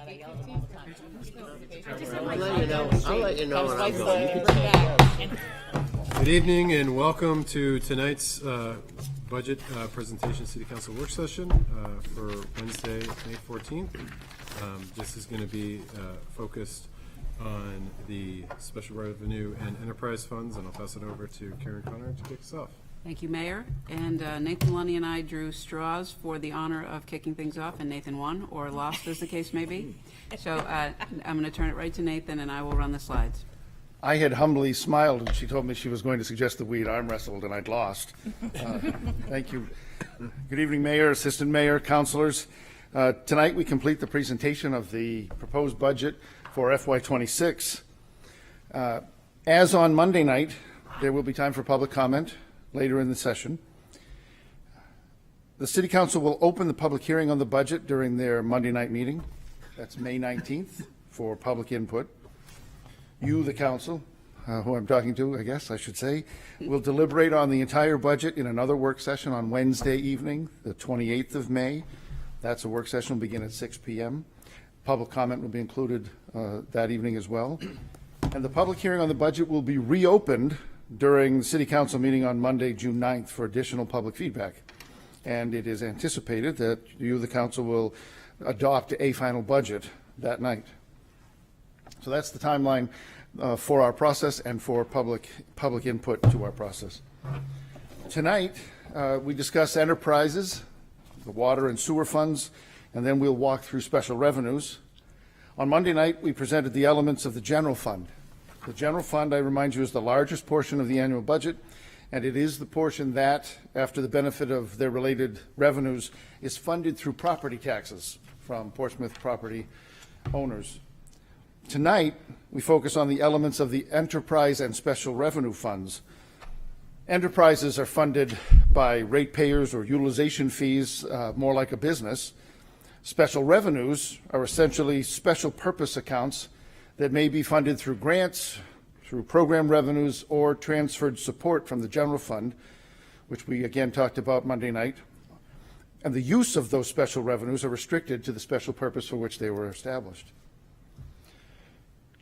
that. I yell at him all the time. I'll let you know when I'm going. You can say Good evening and welcome to tonight's budget presentation City Council work session for Wednesday, May 14th. This is going to be focused on the special revenue and enterprise funds, and I'll pass it over to Karen Connor to kick us off. Thank you, Mayor. And Nathan Lundy and I drew straws for the honor of kicking things off, and Nathan won, or lost, as the case may be. So I'm going to turn it right to Nathan, and I will run the slides. I had humbly smiled, and she told me she was going to suggest that we'd arm wrestled, and I'd lost. Thank you. Good evening, Mayor, Assistant Mayor, Councilors. Tonight we complete the presentation of the proposed budget for FY26. As on Monday night, there will be time for public comment later in the session. The City Council will open the public hearing on the budget during their Monday night meeting. That's May 19th for public input. You, the council, who I'm talking to, I guess I should say, will deliberate on the entire budget in another work session on Wednesday evening, the 28th of May. That's a work session will begin at 6 p.m. Public comment will be included that evening as well. And the public hearing on the budget will be reopened during the City Council meeting on Monday, June 9th for additional public feedback. And it is anticipated that you, the council, will adopt a final budget that night. So that's the timeline for our process and for public input to our process. Tonight, we discuss enterprises, the water and sewer funds, and then we'll walk through special revenues. On Monday night, we presented the elements of the general fund. The general fund, I remind you, is the largest portion of the annual budget, and it is the portion that, after the benefit of their related revenues, is funded through property taxes from Portsmouth property owners. Tonight, we focus on the elements of the enterprise and special revenue funds. Enterprises are funded by ratepayers or utilization fees, more like a business. Special revenues are essentially special purpose accounts that may be funded through grants, through program revenues, or transferred support from the general fund, which we again talked about Monday night. And the use of those special revenues are restricted to the special purpose for which they were established.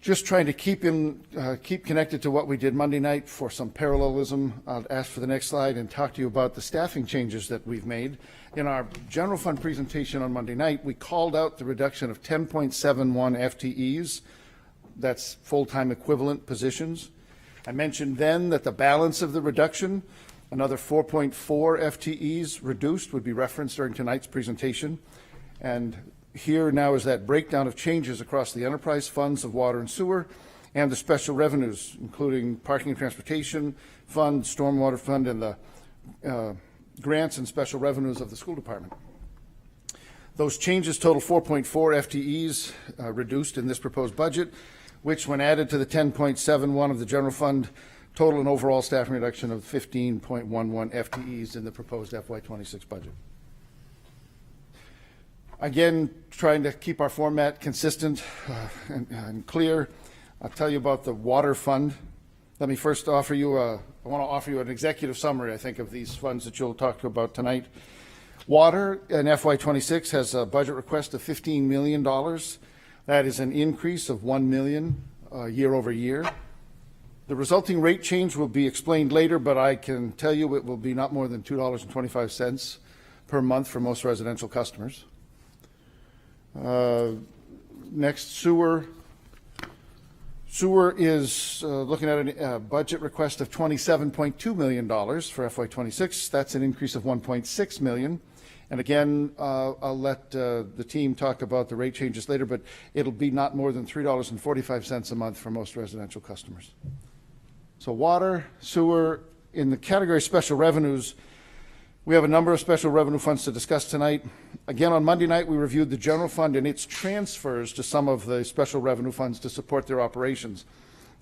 Just trying to keep connected to what we did Monday night for some parallelism. I'll ask for the next slide and talk to you about the staffing changes that we've made. In our general fund presentation on Monday night, we called out the reduction of 10.71 FTEs. That's full-time equivalent positions. I mentioned then that the balance of the reduction, another 4.4 FTEs reduced, would be referenced during tonight's presentation. And here now is that breakdown of changes across the enterprise funds of water and sewer and the special revenues, including parking and transportation fund, stormwater fund, and the grants and special revenues of the school department. Those changes total 4.4 FTEs reduced in this proposed budget, which when added to the 10.71 of the general fund, total an overall staffing reduction of 15.11 FTEs in the proposed FY26 budget. Again, trying to keep our format consistent and clear. I'll tell you about the water fund. Let me first offer you I want to offer you an executive summary, I think, of these funds that you'll talk about tonight. Water in FY26 has a budget request of $15 million. That is an increase of $1 million year over year. The resulting rate change will be explained later, but I can tell you it will be not more than $2.25 per month for most residential customers. Next, sewer. Sewer is looking at a budget request of $27.2 million for FY26. That's an increase of $1.6 million. And again, I'll let the team talk about the rate changes later, but it'll be not more than $3.45 a month for most residential customers. So water, sewer. In the category special revenues, we have a number of special revenue funds to discuss tonight. Again, on Monday night, we reviewed the general fund and its transfers to some of the special revenue funds to support their operations.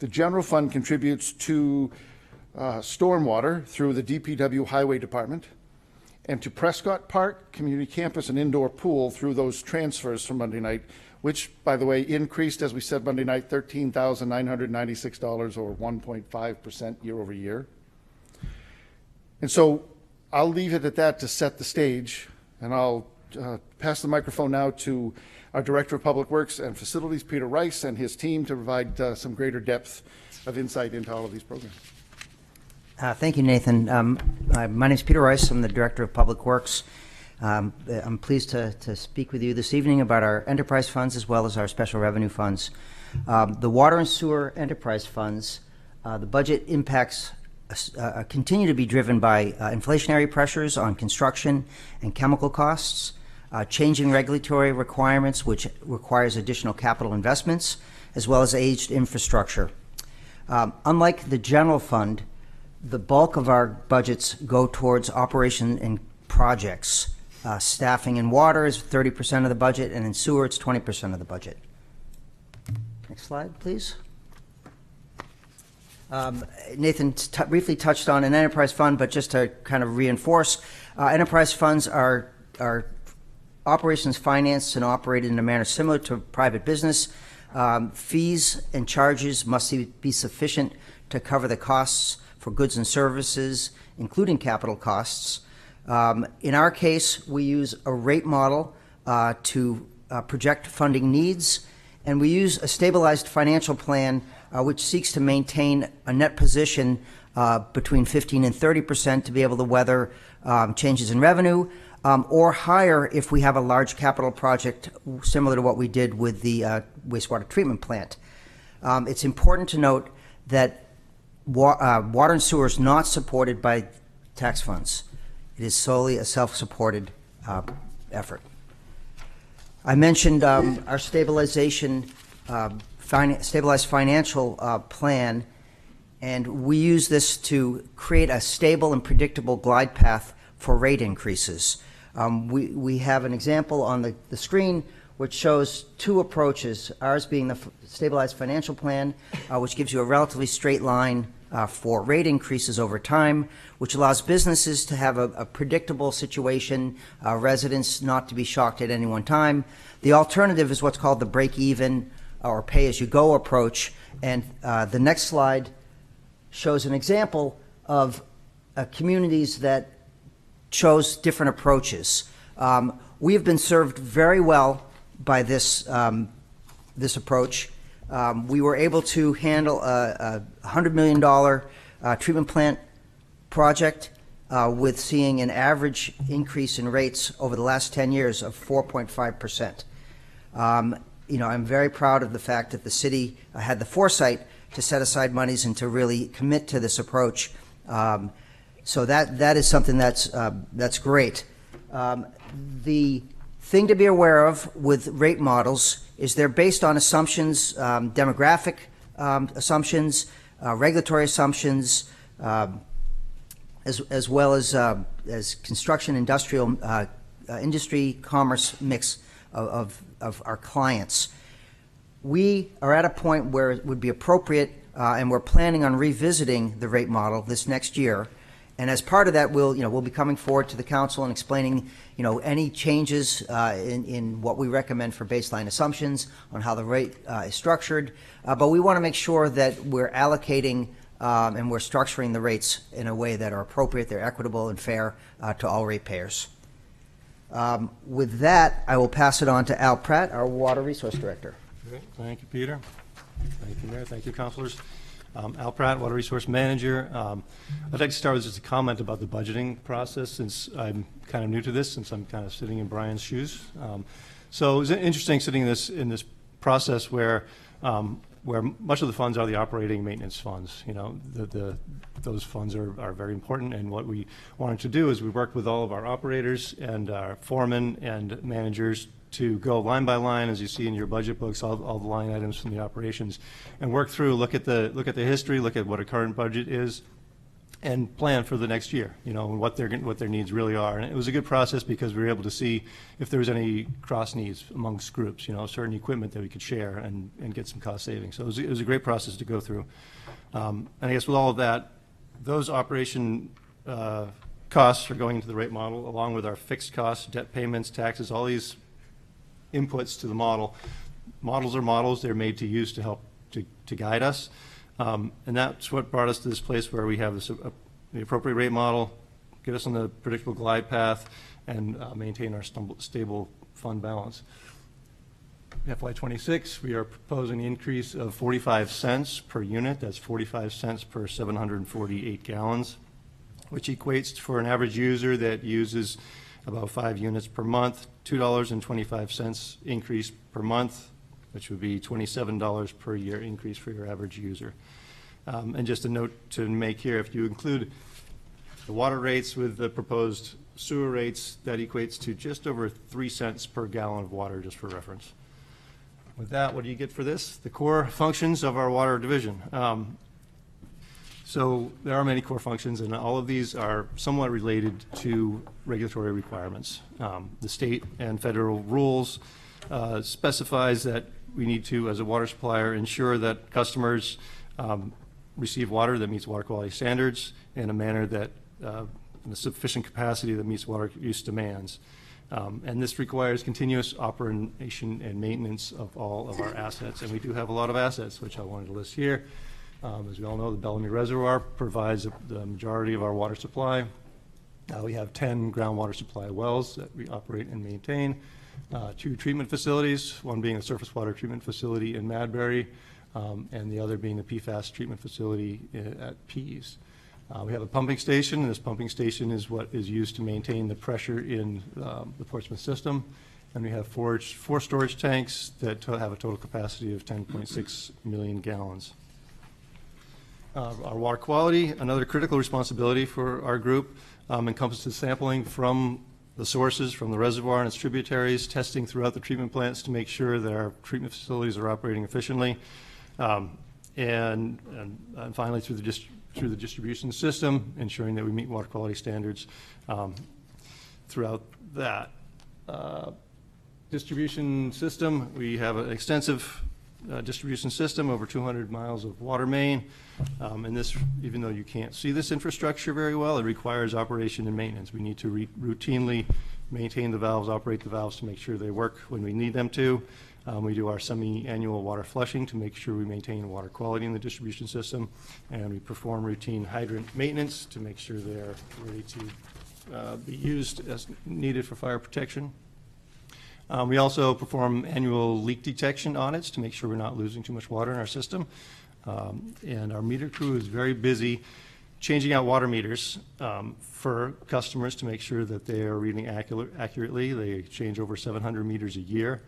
The general fund contributes to stormwater through the DPW Highway Department and to Prescott Park, Community Campus, and Indoor Pool through those transfers from Monday night, which, by the way, increased, as we said Monday night, $13,996 or 1.5% year over year. And so I'll leave it at that to set the stage, and I'll pass the microphone now to our Director of Public Works and Facilities, Peter Rice, and his team to provide some greater depth of insight into all of these programs. Thank you, Nathan. My name is Peter Rice. I'm the Director of Public Works. I'm pleased to speak with you this evening about our enterprise funds as well as our special revenue funds. The water and sewer enterprise funds, the budget impacts continue to be driven by inflationary pressures on construction and chemical costs, changing regulatory requirements, which requires additional capital investments, as well as aged infrastructure. Unlike the general fund, the bulk of our budgets go towards operation and projects. Staffing in water is 30% of the budget, and in sewer it's 20% of the budget. Next slide, please. Nathan briefly touched on an enterprise fund, but just to kind of reinforce, enterprise funds are operations financed and operated in a manner similar to private business. Fees and charges must be sufficient to cover the costs for goods and services, including capital costs. In our case, we use a rate model to project funding needs, and we use a stabilized financial plan which seeks to maintain a net position between 15 and 30% to be able to weather changes in revenue, or higher if we have a large capital project similar to what we did with the wastewater treatment plant. It's important to note that water and sewer is not supported by tax funds. It is solely a self-supported effort. I mentioned our stabilized financial plan, and we use this to create a stable and predictable glide path for rate increases. We have an example on the screen which shows two approaches, ours being the stabilized financial plan, which gives you a relatively straight line for rate increases over time, which allows businesses to have a predictable situation, residents not to be shocked at any one time. The alternative is what's called the break-even or pay-as-you-go approach, and the next slide shows an example of communities that chose different approaches. We have been served very well by this approach. We were able to handle a $100 million treatment plant project with seeing an average increase in rates over the last 10 years of 4.5%. I'm very proud of the fact that the city had the foresight to set aside monies and to really commit to this approach. So that is something that's great. The thing to be aware of with rate models is they're based on assumptions, demographic assumptions, regulatory assumptions, as well as construction, industrial, industry, commerce mix of our clients. We are at a point where it would be appropriate, and we're planning on revisiting the rate model this next year. And as part of that, we'll be coming forward to the council and explaining, any changes in what we recommend for baseline assumptions on how the rate is structured. But we want to make sure that we're allocating and we're structuring the rates in a way that are appropriate, they're equitable and fair to all ratepayers. With that, I will pass it on to Al Pratt, our Water Resource Director. Great. Thank you, Peter. Thank you, Mayor. Thank you, councilors. Al Pratt, Water Resource Manager. I'd like to start with just a comment about the budgeting process, since I'm kind of new to this, since I'm kind of sitting in Brian's shoes. So it was interesting sitting in this process where much of the funds are the operating maintenance funds. Those funds are very important, and what we wanted to do is we worked with all of our operators and our foremen and managers to go line by line, as you see in your budget books, all the line items from the operations, and work through, look at the history, look at what a current budget is, and plan for the next year, and what their needs really are. And it was a good process because we were able to see if there was any cross needs amongst groups, certain equipment that we could share and get some cost savings. So it was a great process to go through. And I guess with all of that, those operation costs are going into the rate model, along with our fixed costs, debt payments, taxes, all these inputs to the model. Models are models. They're made to use to help to guide us. And that's what brought us to this place where we have this the appropriate rate model, get us on the predictable glide path and maintain our stable fund balance. FY26, we are proposing an increase of 45 cents per unit. That's 45 cents per 748 gallons, which equates for an average user that uses about 5 units per month, $2.25 increase per month, which would be $27 per year increase for your average user. And just a note to make here, if you include the water rates with the proposed sewer rates, that equates to just over 3 cents per gallon of water, just for reference. With that, what do you get for this? The core functions of our water division. So there are many core functions, and all of these are somewhat related to regulatory requirements. The state and federal rules specifies that we need to, as a water supplier, ensure that customers receive water that meets water quality standards in a manner that in a sufficient capacity that meets water use demands. And this requires continuous operation and maintenance of all of our assets. And we do have a lot of assets, which I wanted to list here. As we all know, the Bellamy Reservoir provides the majority of our water supply. We have 10 groundwater supply wells that we operate and maintain, 2 treatment facilities, one being a surface water treatment facility in Madbury, and the other being the PFAS treatment facility at Pease. We have a pumping station, and this pumping station is what is used to maintain the pressure in the Portsmouth system. And we have 4 storage tanks that have a total capacity of 10.6 million gallons. Our water quality, another critical responsibility for our group, encompasses sampling from the sources, from the reservoir and its tributaries, testing throughout the treatment plants to make sure that our treatment facilities are operating efficiently, and finally through the distribution system, ensuring that we meet water quality standards throughout that. Distribution system, we have an extensive distribution system, over 200 miles of water main. And this, even though you can't see this infrastructure very well, it requires operation and maintenance. We need to routinely maintain the valves, operate the valves to make sure they work when we need them to. We do our semi-annual water flushing to make sure we maintain water quality in the distribution system. And we perform routine hydrant maintenance to make sure they're ready to be used as needed for fire protection. We also perform annual leak detection audits to make sure we're not losing too much water in our system. And our meter crew is very busy changing out water meters for customers to make sure that they are reading accurately. They change over 700 meters a year.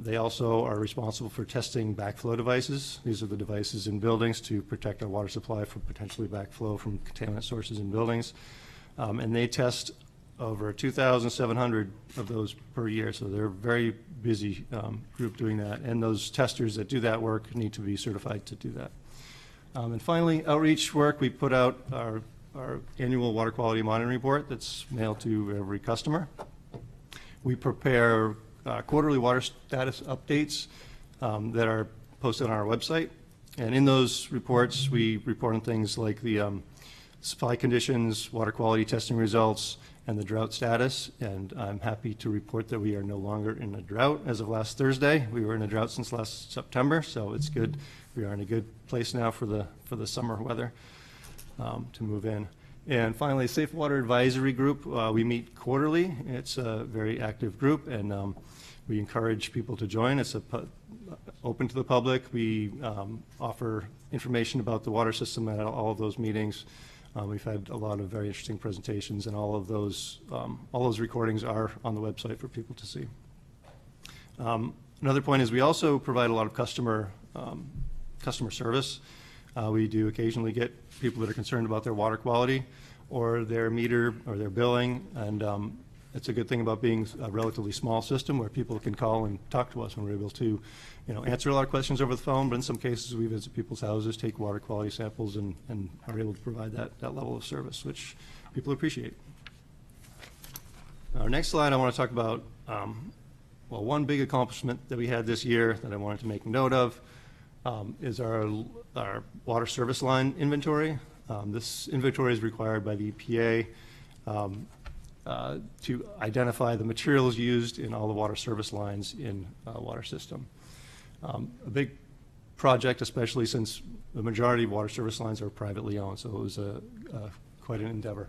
They also are responsible for testing backflow devices. These are the devices in buildings to protect our water supply from potentially backflow from contaminant sources in buildings. And they test over 2,700 of those per year, so they're a very busy group doing that. And those testers that do that work need to be certified to do that. And finally, outreach work. We put out our annual water quality monitoring report that's mailed to every customer. We prepare quarterly water status updates that are posted on our website. And in those reports, we report on things like the supply conditions, water quality testing results, and the drought status. And I'm happy to report that we are no longer in a drought as of last Thursday. We were in a drought since last September, so it's good. We are in a good place now for the summer weather to move in. And finally, Safe Water Advisory Group. We meet quarterly. It's a very active group, and we encourage people to join. It's open to the public. We offer information about the water system at all of those meetings. We've had a lot of very interesting presentations, and all of those recordings are on the website for people to see. Another point is we also provide a lot of customer service. We do occasionally get people that are concerned about their water quality or their meter or their billing, and it's a good thing about being a relatively small system where people can call and talk to us, and we're able to, answer a lot of questions over the phone, but in some cases we visit people's houses, take water quality samples, and are able to provide that level of service, which people appreciate. Our next slide, I want to talk about, one big accomplishment that we had this year that I wanted to make note of is our water service line inventory. This inventory is required by the EPA to identify the materials used in all the water service lines in a water system. A big project, especially since the majority of water service lines are privately owned, so it was quite an endeavor.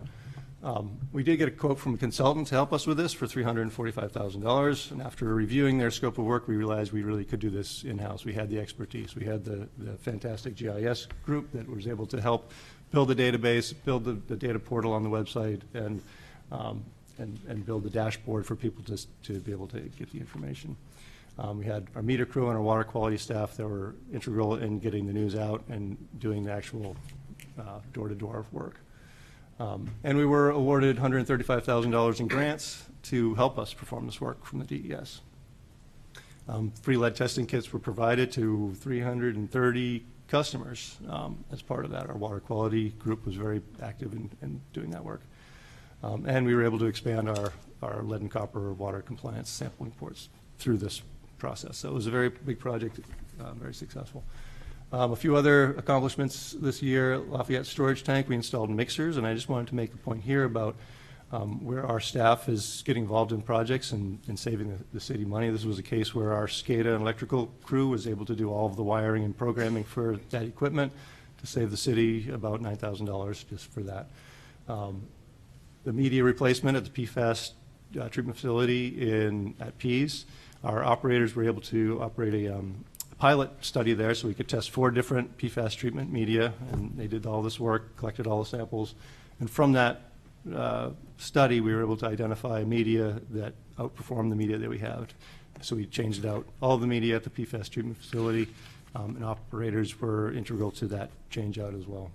We did get a quote from a consultant to help us with this for $345,000, and after reviewing their scope of work, we realized we really could do this in-house. We had the expertise. We had the fantastic GIS group that was able to help build the database, build the data portal on the website, and build the dashboard for people to be able to get the information. We had our meter crew and our water quality staff that were integral in getting the news out and doing the actual door-to-door work. And we were awarded $135,000 in grants to help us perform this work from the DES. Free lead testing kits were provided to 330 customers as part of that. Our water quality group was very active in doing that work. And we were able to expand our lead and copper water compliance sampling ports through this process. So it was a very big project, very successful. A few other accomplishments this year: Lafayette Storage Tank, we installed mixers, and I just wanted to make a point here about where our staff is getting involved in projects and saving the city money. This was a case where our SCADA and electrical crew was able to do all of the wiring and programming for that equipment to save the city about $9,000 just for that. The media replacement at the PFAS treatment facility at Pease, our operators were able to operate a pilot study there, so we could test 4 different PFAS treatment media, and they did all this work, collected all the samples, and from that study, we were able to identify media that outperformed the media that we had. So we changed out all the media at the PFAS treatment facility, and operators were integral to that change out as well.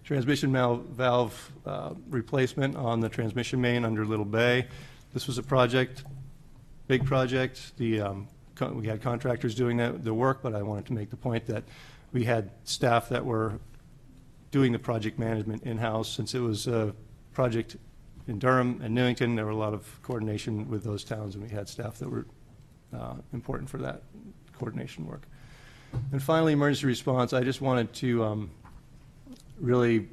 Transmission valve replacement on the transmission main under Little Bay. This was a project, big project. We had contractors doing the work, but I wanted to make the point that we had staff that were doing the project management in-house. Since it was a project in Durham and Newington, there were a lot of coordination with those towns, and we had staff that were important for that coordination work. And finally, emergency response. I just wanted to really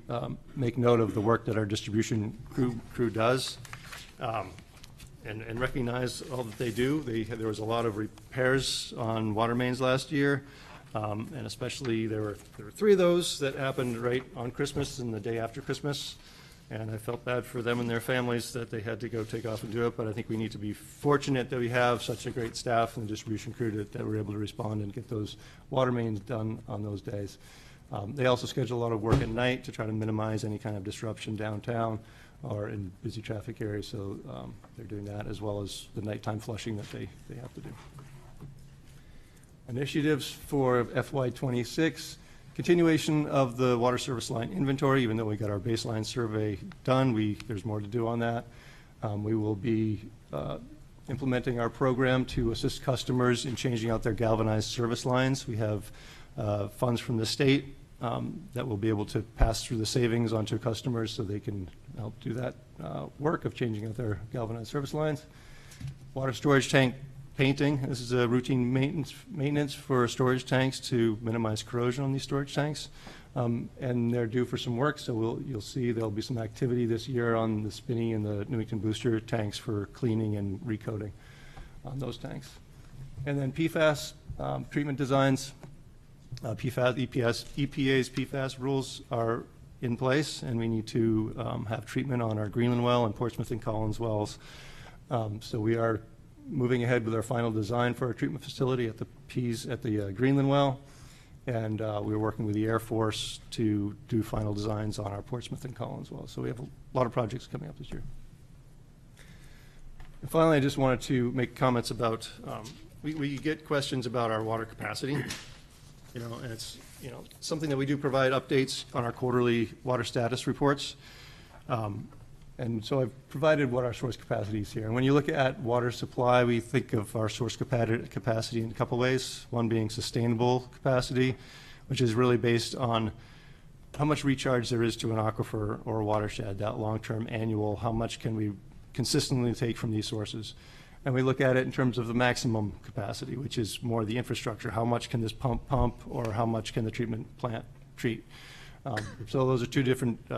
make note of the work that our distribution crew does. And recognize all that they do. There was a lot of repairs on water mains last year, and especially there were 3 of those that happened right on Christmas and the day after Christmas. And I felt bad for them and their families that they had to go take off and do it, but I think we need to be fortunate that we have such a great staff and distribution crew that were able to respond and get those water mains done on those days. They also schedule a lot of work at night to try to minimize any kind of disruption downtown or in busy traffic areas, so they're doing that as well as the nighttime flushing that they have to do. Initiatives for FY26, continuation of the water service line inventory. Even though we got our baseline survey done, there's more to do on that. We will be implementing our program to assist customers in changing out their galvanized service lines. We have funds from the state that will be able to pass through the savings onto customers so they can help do that work of changing out their galvanized service lines. Water storage tank painting. This is a routine maintenance for storage tanks to minimize corrosion on these storage tanks. And they're due for some work, so you'll see there'll be some activity this year on the Spinney and the Newington booster tanks for cleaning and recoating on those tanks. And then PFAS treatment designs. EPA's PFAS rules are in place, and we need to have treatment on our Greenland well and Portsmouth and Collins wells. So we are moving ahead with our final design for our treatment facility at the Greenland well, and we're working with the Air Force to do final designs on our Portsmouth and Collins well. So we have a lot of projects coming up this year. And finally, I just wanted to make comments about, we get questions about our water capacity. And it's, something that we do provide updates on our quarterly water status reports. And so I've provided what our source capacity is here. And when you look at water supply, we think of our source capacity in a couple ways. One being sustainable capacity, which is really based on how much recharge there is to an aquifer or a watershed, that long-term annual, how much can we consistently take from these sources. And we look at it in terms of the maximum capacity, which is more the infrastructure. How much can this pump, or how much can the treatment plant treat? So those are 2 different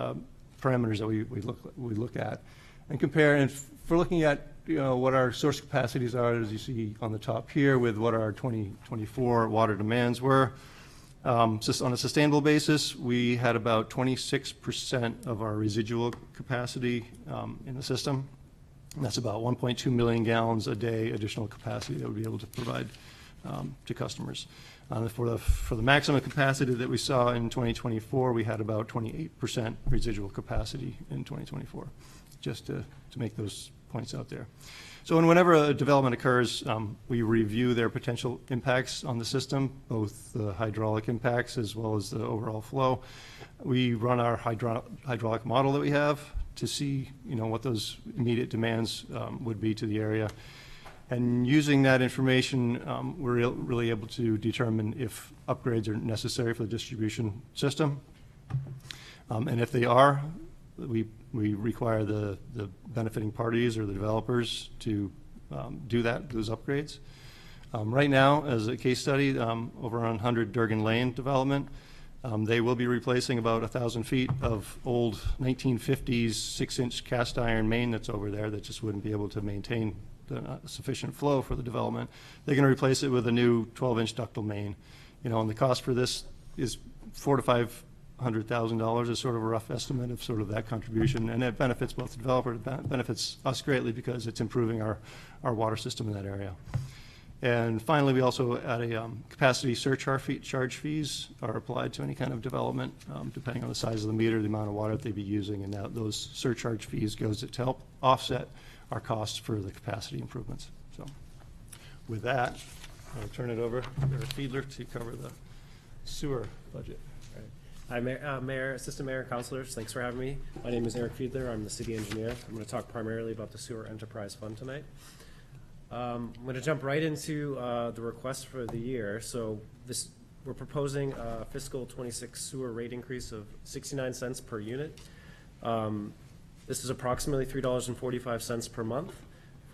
parameters that we look at and compare. And if we're looking at what our source capacities are, as you see on the top here, with what our 2024 water demands were, Just on a sustainable basis, we had about 26% of our residual capacity in the system. And that's about 1.2 million gallons a day additional capacity that we'll be able to provide to customers. For the maximum capacity that we saw in 2024, we had about 28% residual capacity in 2024, just to make those points out there. So whenever a development occurs, we review their potential impacts on the system, both the hydraulic impacts as well as the overall flow. We run our hydraulic model that we have to see, what those immediate demands would be to the area. And using that information, we're really able to determine if upgrades are necessary for the distribution system. And if they are, we require the benefiting parties or the developers to do those upgrades. Right now, as a case study, over on 100 Durgan Lane development, they will be replacing about 1,000 feet of old 1950s 6-inch cast iron main that's over there that just wouldn't be able to maintain the sufficient flow for the development. They're going to replace it with a new 12-inch ductile main. And the cost for this is $400,000 to $500,000 is sort of a rough estimate of sort of that contribution, and it benefits both the developer, it benefits us greatly because it's improving our water system in that area. And finally, we also add a capacity surcharge fees are applied to any kind of development, depending on the size of the meter, the amount of water that they'd be using, and now those surcharge fees goes to help offset our costs for the capacity improvements. So with that, I'll turn it over to Eric Fiedler to cover the sewer budget. Hi, Mayor, Assistant Mayor, Councilors. Thanks for having me. My name is Eric Fiedler. I'm the city engineer. I'm going to talk primarily about the Sewer Enterprise Fund tonight. I'm going to jump right into the request for the year. So we're proposing a fiscal 26 sewer rate increase of 69 cents per unit. This is approximately $3.45 per month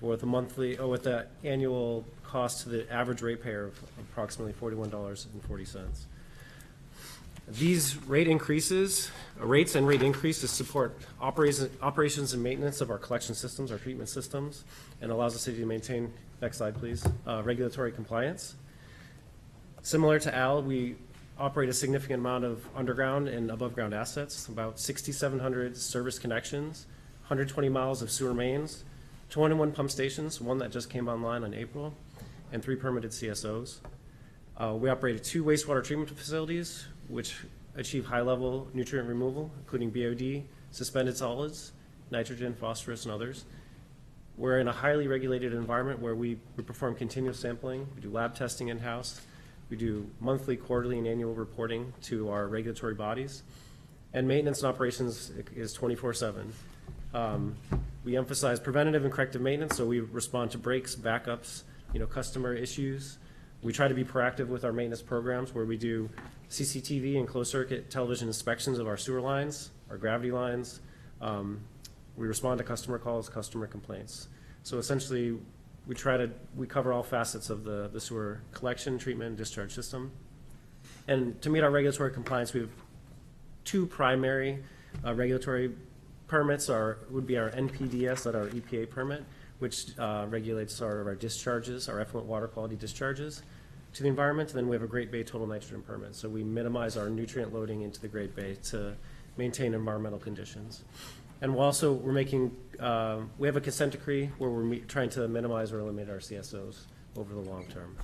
with the annual cost to the average ratepayer of approximately $41.40. These rates and rate increases support operations and maintenance of our collection systems, our treatment systems, and allows the city to maintain, next slide please, regulatory compliance. Similar to Al, we operate a significant amount of underground and above ground assets, about 6,700 service connections, 120 miles of sewer mains, 21 pump stations, one that just came online in April, and 3 permitted CSOs. We operate 2 wastewater treatment facilities, which achieve high-level nutrient removal, including BOD, suspended solids, nitrogen, phosphorus, and others. We're in a highly regulated environment where we perform continuous sampling. We do lab testing in-house. We do monthly, quarterly, and annual reporting to our regulatory bodies. And maintenance and operations is 24/7. We emphasize preventative and corrective maintenance, so we respond to breaks, backups, customer issues. We try to be proactive with our maintenance programs where we do CCTV and closed-circuit television inspections of our sewer lines, our gravity lines. We respond to customer calls, customer complaints. So essentially, we cover all facets of the sewer collection, treatment, and discharge system. And to meet our regulatory compliance, we have 2 primary regulatory permits would be our NPDES, that our EPA permit, which regulates our discharges, our effluent water quality discharges to the environment. And then we have a Great Bay total nitrogen permit. So we minimize our nutrient loading into the Great Bay to maintain environmental conditions. And we have a consent decree where we're trying to minimize or eliminate our CSOs over the long term.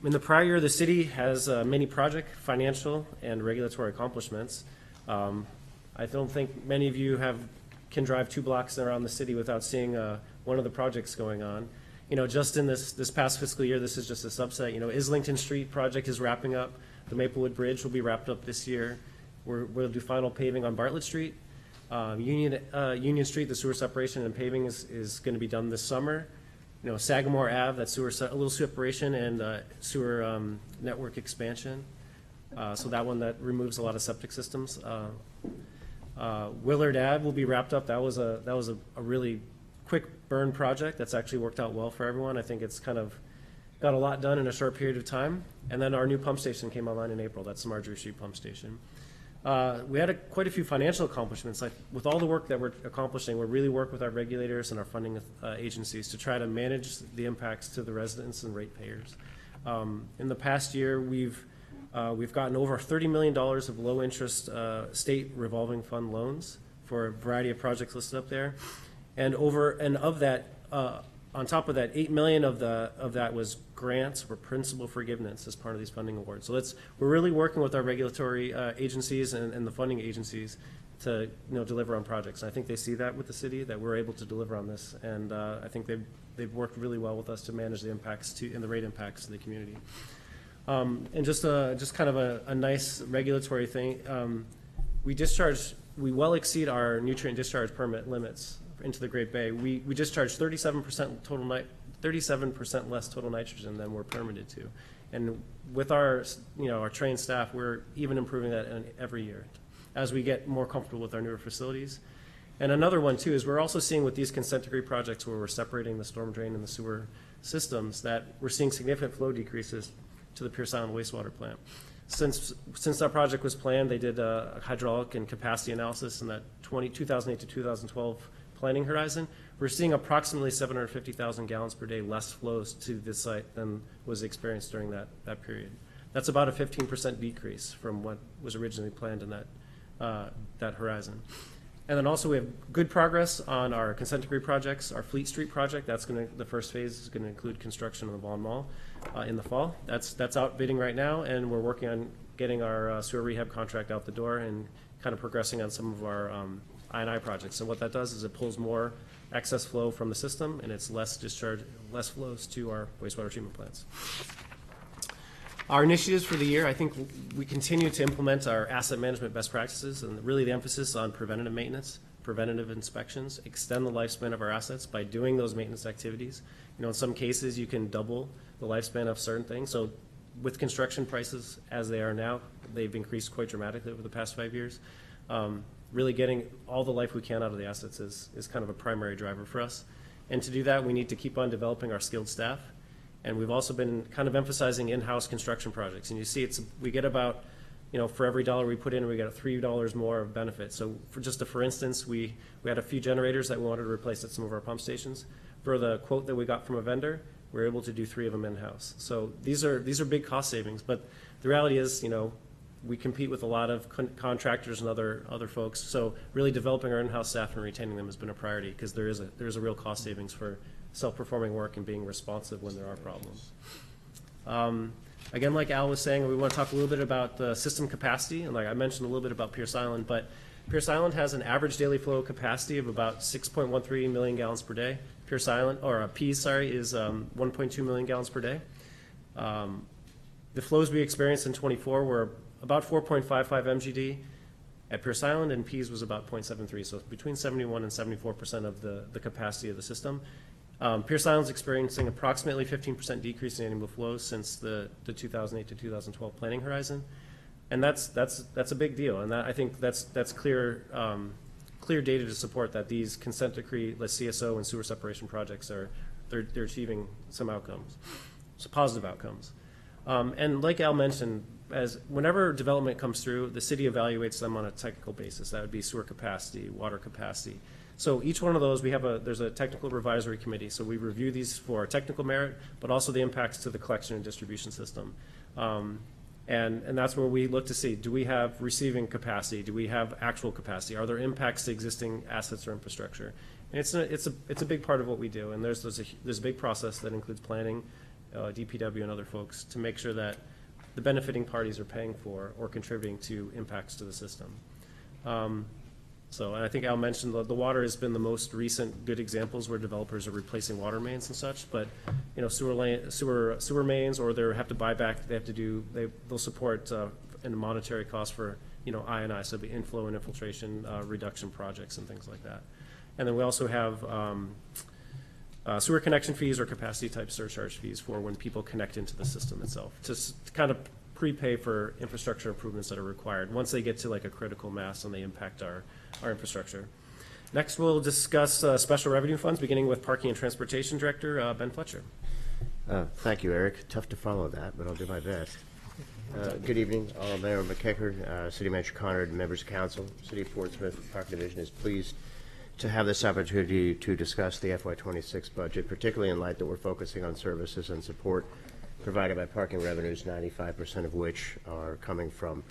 In the prior year, the city has many project, financial, and regulatory accomplishments. I don't think many of you can drive 2 blocks around the city without seeing one of the projects going on. Just in this past fiscal year, this is just a subset. Islington Street project is wrapping up. The Maplewood Bridge will be wrapped up this year. We'll do final paving on Bartlett Street. Union Street, the sewer separation and paving is going to be done this summer. Sagamore Ave, that a little separation and sewer network expansion. So that one that removes a lot of septic systems. Willard Ave will be wrapped up. That was a really quick burn project that's actually worked out well for everyone. I think it's kind of got a lot done in a short period of time. And then our new pump station came online in April. That's the Marjorie Street Pump Station. We had quite a few financial accomplishments. With all the work that we're accomplishing, we really work with our regulators and our funding agencies to try to manage the impacts to the residents and ratepayers. In the past year, we've gotten over $30 million of low-interest state revolving fund loans for a variety of projects listed up there. And of that, on top of that, $8 million of that was grants or principal forgiveness as part of these funding awards. So we're really working with our regulatory agencies and the funding agencies to deliver on projects. And I think they see that with the city, that we're able to deliver on this. And I think they've worked really well with us to manage the impacts and the rate impacts to the community. And just kind of a nice regulatory thing, we well exceed our nutrient discharge permit limits into the Great Bay. We discharge 37% less total nitrogen than we're permitted to. And with our trained staff, we're even improving that every year as we get more comfortable with our newer facilities. And another one too is we're also seeing with these consent decree projects where we're separating the storm drain and the sewer systems that we're seeing significant flow decreases to the Pierce Island wastewater plant. Since that project was planned, they did a hydraulic and capacity analysis in that 2008 to 2012 planning horizon. We're seeing approximately 750,000 gallons per day less flows to this site than was experienced during that period. That's about a 15% decrease from what was originally planned in that horizon. And then also we have good progress on our consent decree projects. Our Fleet Street project, the first phase is going to include construction of the Vaughan Mall in the fall. That's out bidding right now, and we're working on getting our sewer rehab contract out the door and kind of progressing on some of our I&I projects. And what that does is it pulls more excess flow from the system, and it's less flows to our wastewater treatment plants. Our initiatives for the year, I think we continue to implement our asset management best practices and really the emphasis on preventative maintenance, preventative inspections, extend the lifespan of our assets by doing those maintenance activities. In some cases, you can double the lifespan of certain things. So with construction prices as they are now, they've increased quite dramatically over the past 5 years. Really getting all the life we can out of the assets is kind of a primary driver for us. And to do that, we need to keep on developing our skilled staff. And we've also been kind of emphasizing in-house construction projects. And you see, we get about, for every dollar we put in, we get $3 more of benefit. So for instance, we had a few generators that we wanted to replace at some of our pump stations. For the quote that we got from a vendor, we were able to do 3 of them in-house. So these are big cost savings. But the reality is, we compete with a lot of contractors and other folks. So really developing our in-house staff and retaining them has been a priority because there is a real cost savings for self-performing work and being responsive when there are problems. Again, like Al was saying, we want to talk a little bit about the system capacity. And like I mentioned a little bit about Pierce Island, but Pierce Island has an average daily flow capacity of about 6.13 million gallons per day. Pierce Island, or Pease, is 1.2 million gallons per day. The flows we experienced in 24 were about 4.55 MGD at Pierce Island, and Pease was about 0.73, so between 71 and 74% of the capacity of the system. Pierce Island's experiencing approximately 15% decrease in annual flows since the 2008 to 2012 planning horizon, and that's a big deal. And I think that's clear data to support that these consent decree, CSO and sewer separation projects they're achieving some outcomes, so positive outcomes. And like Al mentioned, whenever development comes through, the city evaluates them on a technical basis. That would be sewer capacity, water capacity. So each one of those, there's a technical advisory committee. So we review these for technical merit, but also the impacts to the collection and distribution system. And that's where we look to see, do we have receiving capacity? Do we have actual capacity? Are there impacts to existing assets or infrastructure? And it's a big part of what we do. And there's a big process that includes planning, DPW and other folks to make sure that the benefiting parties are paying for or contributing to impacts to the system. And I think Al mentioned the water has been the most recent good examples where developers are replacing water mains and such. But sewer mains, or they have to buy back. They'll support in a monetary cost for I&I, so the inflow and infiltration reduction projects and things like that. And then we also have sewer connection fees or capacity type surcharge fees for when people connect into the system itself, to kind of prepay for infrastructure improvements that are required once they get to like a critical mass and they impact our infrastructure. Next, we'll discuss special revenue funds, beginning with Parking and Transportation Director Ben Fletcher. Thank you, Eric. Tough to follow that, but I'll do my best. Good evening, Mayor McKecker, City Manager Conard, members of council. City of Portsmouth Park Division is pleased to have this opportunity to discuss the FY26 budget, particularly in light that we're focusing on services and support provided by parking revenues, 95% of which are coming from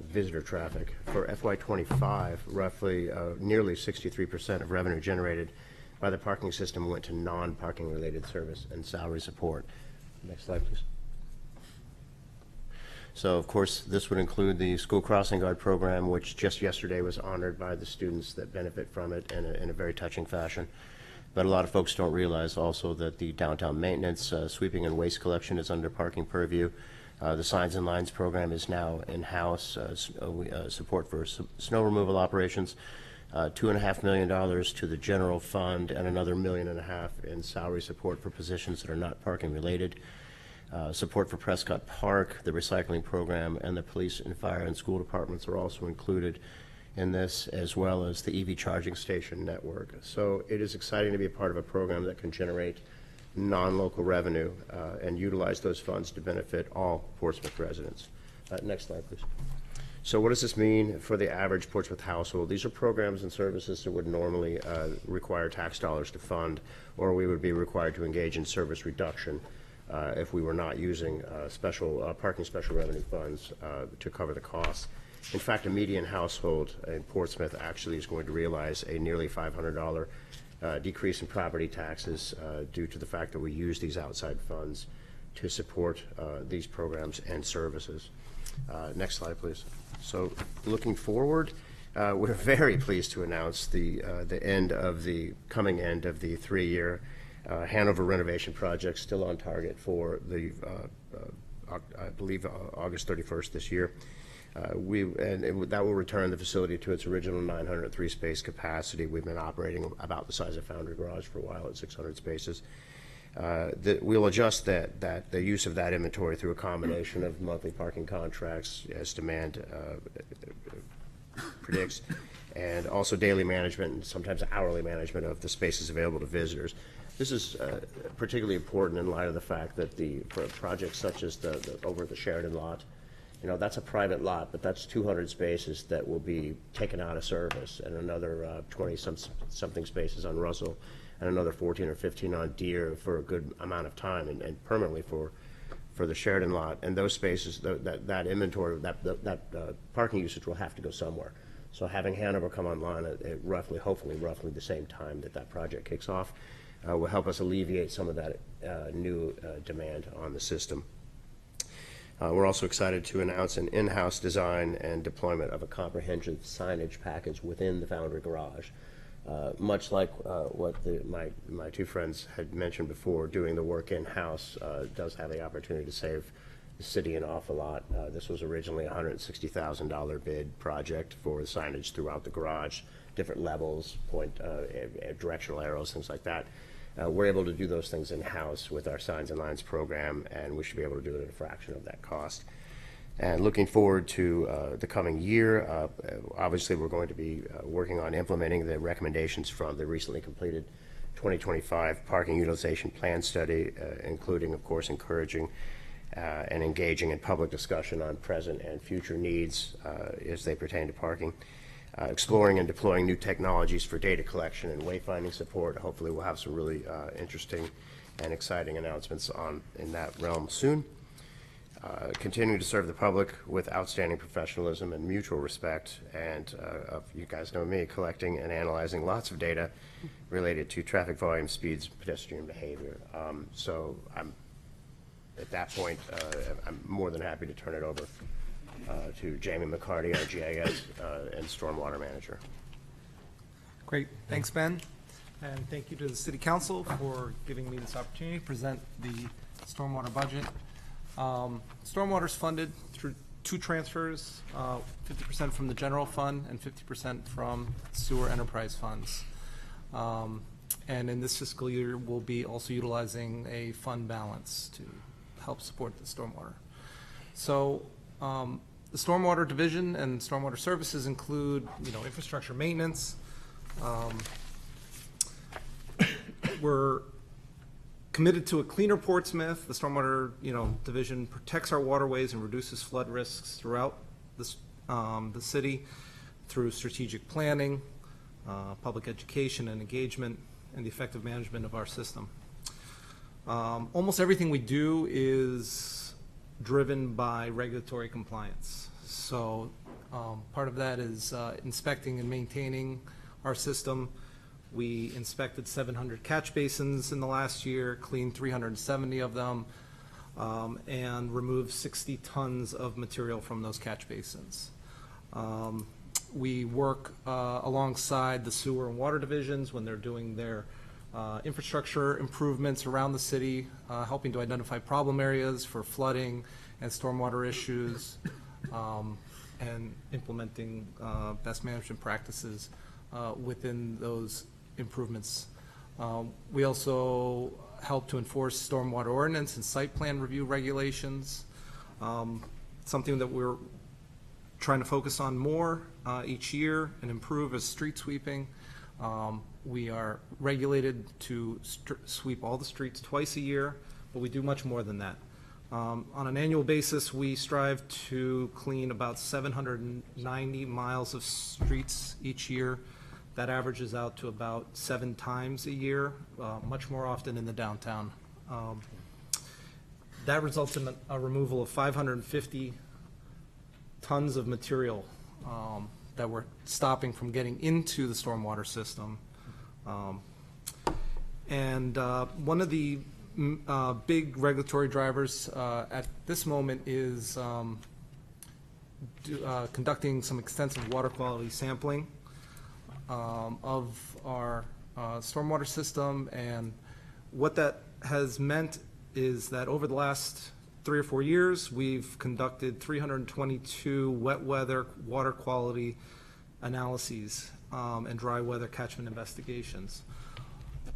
visitor traffic. For FY25, roughly nearly 63% of revenue generated by the parking system went to non-parking related service and salary support. Next slide, please. So, of course, this would include the School Crossing Guard program, which just yesterday was honored by the students that benefit from it in a very touching fashion. But a lot of folks don't realize also that the downtown maintenance, sweeping and waste collection is under parking purview. The Signs and Lines program is now in-house, support for snow removal operations, $2.5 million to the general fund, and another $1.5 million in salary support for positions that are not parking related. Support for Prescott Park, the recycling program, and the police and fire and school departments are also included in this, as well as the EV charging station network. So it is exciting to be a part of a program that can generate non-local revenue and utilize those funds to benefit all Portsmouth residents. Next slide, please. So what does this mean for the average Portsmouth household? These are programs and services that would normally require tax dollars to fund, or we would be required to engage in service reduction if we were not using parking special revenue funds to cover the costs. In fact, a median household in Portsmouth actually is going to realize a nearly $500 decrease in property taxes due to the fact that we use these outside funds to support these programs and services. Next slide, please. So looking forward, we're very pleased to announce the coming end of the 3-year Hanover renovation project, still on target for the, I believe, August 31st this year. That will return the facility to its original 903 space capacity. We've been operating about the size of Foundry Garage for a while at 600 spaces. We'll adjust the use of that inventory through a combination of monthly parking contracts as demand predicts, and also daily management and sometimes hourly management of the spaces available to visitors. This is particularly important in light of the fact that for projects such as over at the Sheridan lot, that's a private lot, but that's 200 spaces that will be taken out of service, and another 20-something spaces on Russell, and another 14 or 15 on Deer for a good amount of time, and permanently for the Sheridan lot. And those spaces, that inventory, that parking usage will have to go somewhere. So having Hanover come online at hopefully roughly the same time that project kicks off, will help us alleviate some of that new demand on the system. We're also excited to announce an in-house design and deployment of a comprehensive signage package within the Foundry Garage. Much like what my two friends had mentioned before, doing the work in-house does have the opportunity to save the city an awful lot. This was originally a $160,000 bid project for the signage throughout the garage, different levels, directional arrows, things like that. We're able to do those things in-house with our Signs and Lines program, and we should be able to do it at a fraction of that cost. And looking forward to the coming year, obviously we're going to be working on implementing the recommendations from the recently completed 2025 Parking Utilization Plan Study, including, of course, encouraging and engaging in public discussion on present and future needs as they pertain to parking. Exploring and deploying new technologies for data collection and wayfinding support. Hopefully we'll have some really interesting and exciting announcements in that realm soon. Continuing to serve the public with outstanding professionalism and mutual respect, and you guys know me, collecting and analyzing lots of data related to traffic volume, speeds, pedestrian behavior. So at that point, I'm more than happy to turn it over to Jamie McCarty, our GIS and Stormwater Manager. Great, thanks, Ben. And thank you to the City Council for giving me this opportunity to present the stormwater budget. Stormwater is funded through 2 transfers, 50% from the general fund and 50% from sewer enterprise funds. And in this fiscal year, we'll be also utilizing a fund balance to help support the stormwater. So the stormwater division and stormwater services include, infrastructure maintenance. We're committed to a cleaner Portsmouth. The stormwater, division protects our waterways and reduces flood risks throughout the city through strategic planning, public education and engagement, and the effective management of our system. Almost everything we do is driven by regulatory compliance. So part of that is inspecting and maintaining our system. We inspected 700 catch basins in the last year, cleaned 370 of them, and removed 60 tons of material from those catch basins. We work alongside the sewer and water divisions when they're doing their infrastructure improvements around the city, helping to identify problem areas for flooding and stormwater issues, and implementing best management practices within those improvements. We also help to enforce stormwater ordinance and site plan review regulations, something that we're trying to focus on more each year and improve is street sweeping. We are regulated to sweep all the streets twice a year, but we do much more than that. On an annual basis, we strive to clean about 790 miles of streets each year. That averages out to about 7 times a year, much more often in the downtown. That results in a removal of 550 tons of material that we're stopping from getting into the stormwater system. And one of the big regulatory drivers at this moment is conducting some extensive water quality sampling of our stormwater system. And what that has meant is that over the last 3 or 4 years, we've conducted 322 wet weather water quality analyses and dry weather catchment investigations.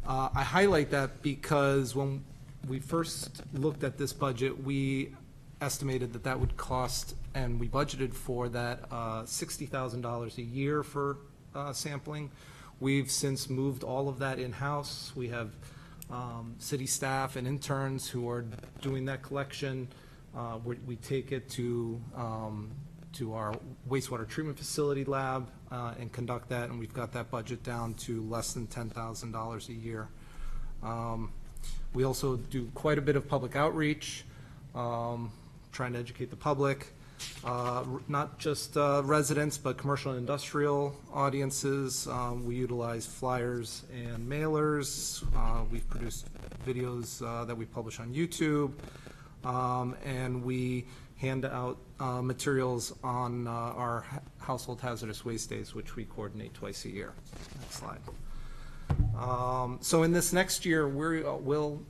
I highlight that because when we first looked at this budget, we estimated that that would cost, and we budgeted for that, $60,000 a year for sampling. We've since moved all of that in-house. We have city staff and interns who are doing that collection. We take it to our wastewater treatment facility lab and conduct that, and we've got that budget down to less than $10,000 a year. We also do quite a bit of public outreach, trying to educate the public, not just residents, but commercial and industrial audiences. We utilize flyers and mailers. We've produced videos that we publish on YouTube, and we hand out materials on our household hazardous waste days, which we coordinate twice a year. Next slide. So in this next year, we'll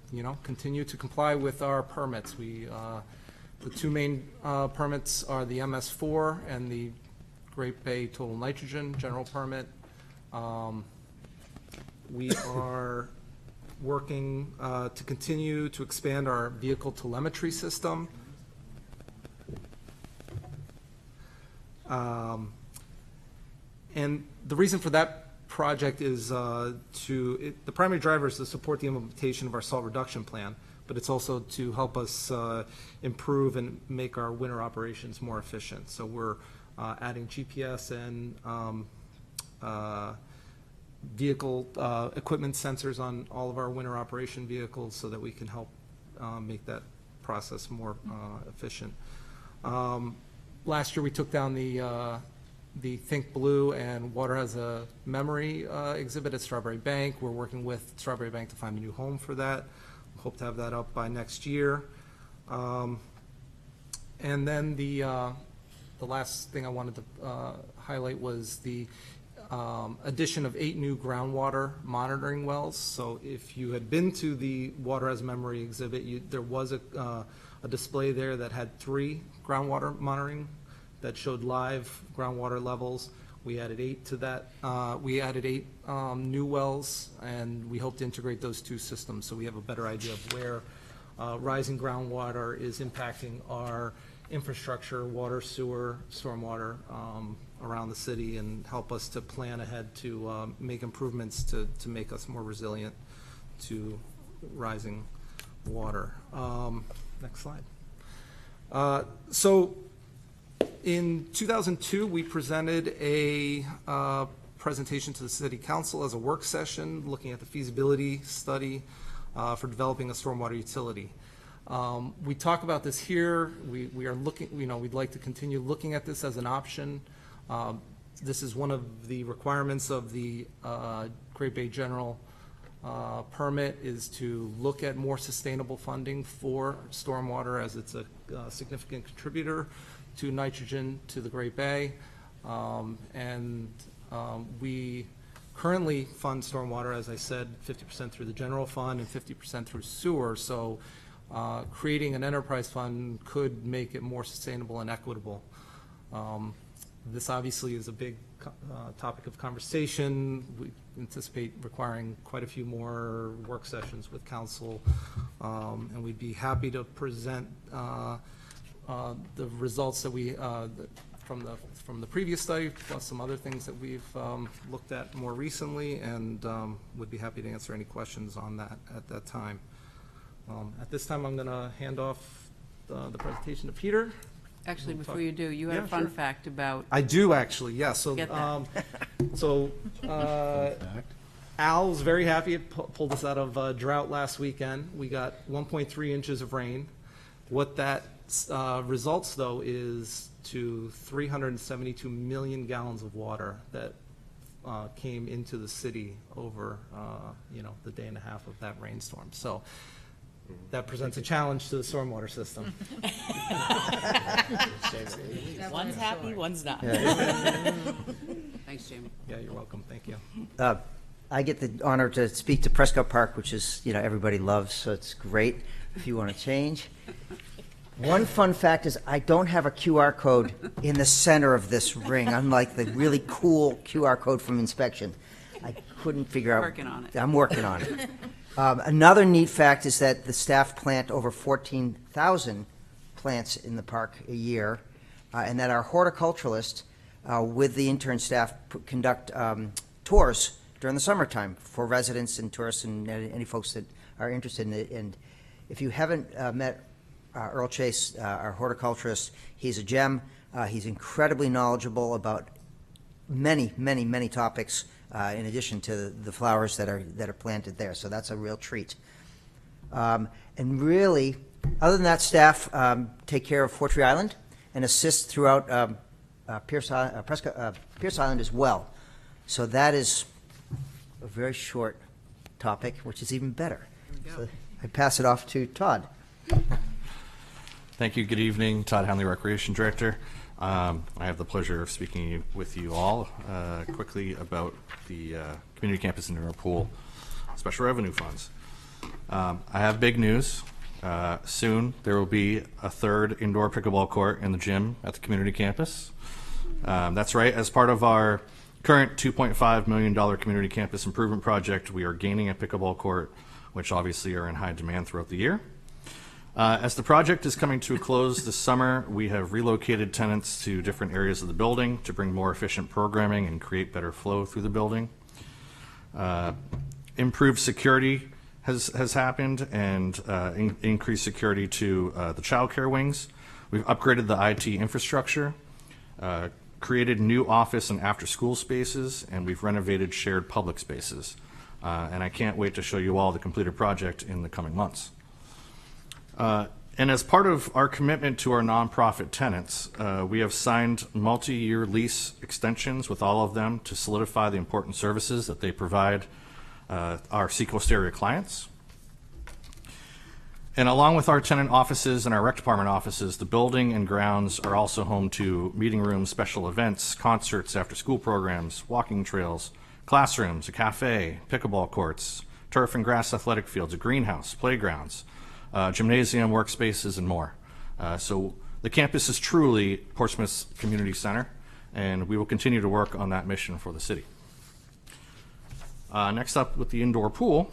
continue to comply with our permits. The 2 main permits are the MS4 and the Great Bay Total Nitrogen General Permit. We are working to continue to expand our vehicle telemetry system. And the reason for that project is the primary driver is to support the implementation of our salt reduction plan, but it's also to help us improve and make our winter operations more efficient. So we're adding GPS and vehicle equipment sensors on all of our winter operation vehicles so that we can help make that process more efficient. Last year we took down the Think Blue and Water Has a Memory exhibit at Strawberry Bank. We're working with Strawberry Bank to find a new home for that. Hope to have that up by next year. And then the last thing I wanted to highlight was the addition of 8 new groundwater monitoring wells. So if you had been to the Water Has a Memory exhibit, there was a display there that had 3 groundwater monitoring that showed live groundwater levels. We added 8 to that. We added 8 new wells, and we hope to integrate those 2 systems so we have a better idea of where rising groundwater is impacting our infrastructure, water, sewer, stormwater around the city, and help us to plan ahead to make improvements to make us more resilient to rising water. Next slide. So in 2002, we presented a presentation to the City Council as a work session looking at the feasibility study for developing a stormwater utility. We talk about this here. We are looking, we'd like to continue looking at this as an option. This is one of the requirements of the Great Bay General permit, is to look at more sustainable funding for stormwater, as it's a significant contributor to nitrogen to the Great Bay. We currently fund stormwater, as I said, 50% through the general fund and 50% through sewer. So creating an enterprise fund could make it more sustainable and equitable. This obviously is a big topic of conversation. We anticipate requiring quite a few more work sessions with council, and we'd be happy to present the results that we from the previous study, plus some other things that we've looked at more recently, and would be happy to answer any questions on that at that time. At this time, I'm going to hand off the presentation to Peter. Actually, before you do, you had a fun fact about, I do actually, yeah. So, Get that. Al's very happy. It pulled us out of drought last weekend. We got 1.3 inches of rain. What that results, though, is to 372 million gallons of water that came into the city over, the day and a half of that rainstorm. So that presents a challenge to the stormwater system. One's happy, one's not. thanks, Jamie. Yeah, you're welcome. Thank you. I get the honor to speak to Prescott Park, which is, everybody loves, so it's great if you want to change. One fun fact is I don't have a QR code in the center of this ring, unlike the really cool QR code from inspection. I couldn't figure out. Working on it. I'm working on it. Another neat fact is that the staff plant over 14,000 plants in the park a year, and that our horticulturalists, with the intern staff, conduct tours during the summertime for residents and tourists and any folks that are interested in it. And if you haven't met Earl Chase, our horticulturist, he's a gem. He's incredibly knowledgeable about many, many, many topics, in addition to the flowers that are planted there. So that's a real treat. And really, other than that, staff take care of Fortree Island and assist throughout Pierce Island as well. So that is a very short topic, which is even better. So I pass it off to Todd. Thank you. Good evening. Todd Hanley, Recreation Director. I have the pleasure of speaking with you all quickly about the Community Campus Indoor Pool Special Revenue Funds. I have big news. Soon there will be a third indoor pickleball court in the gym at the community campus. That's right. As part of our current $2.5 million community campus improvement project, we are gaining a pickleball court, which obviously are in high demand throughout the year. As the project is coming to a close this summer, we have relocated tenants to different areas of the building to bring more efficient programming and create better flow through the building. Improved security has happened, and increased security to the childcare wings. We've upgraded the IT infrastructure, created new office and after-school spaces, and we've renovated shared public spaces. And I can't wait to show you all the completed project in the coming months. And as part of our commitment to our nonprofit tenants, we have signed multi-year lease extensions with all of them to solidify the important services that they provide our Seacoast area clients. And along with our tenant offices and our rec department offices, the building and grounds are also home to meeting rooms, special events, concerts, after-school programs, walking trails, classrooms, a cafe, pickleball courts, turf and grass athletic fields, a greenhouse, playgrounds, gymnasium, workspaces, and more. So the campus is truly Portsmouth's community center, and we will continue to work on that mission for the city. Next up with the indoor pool.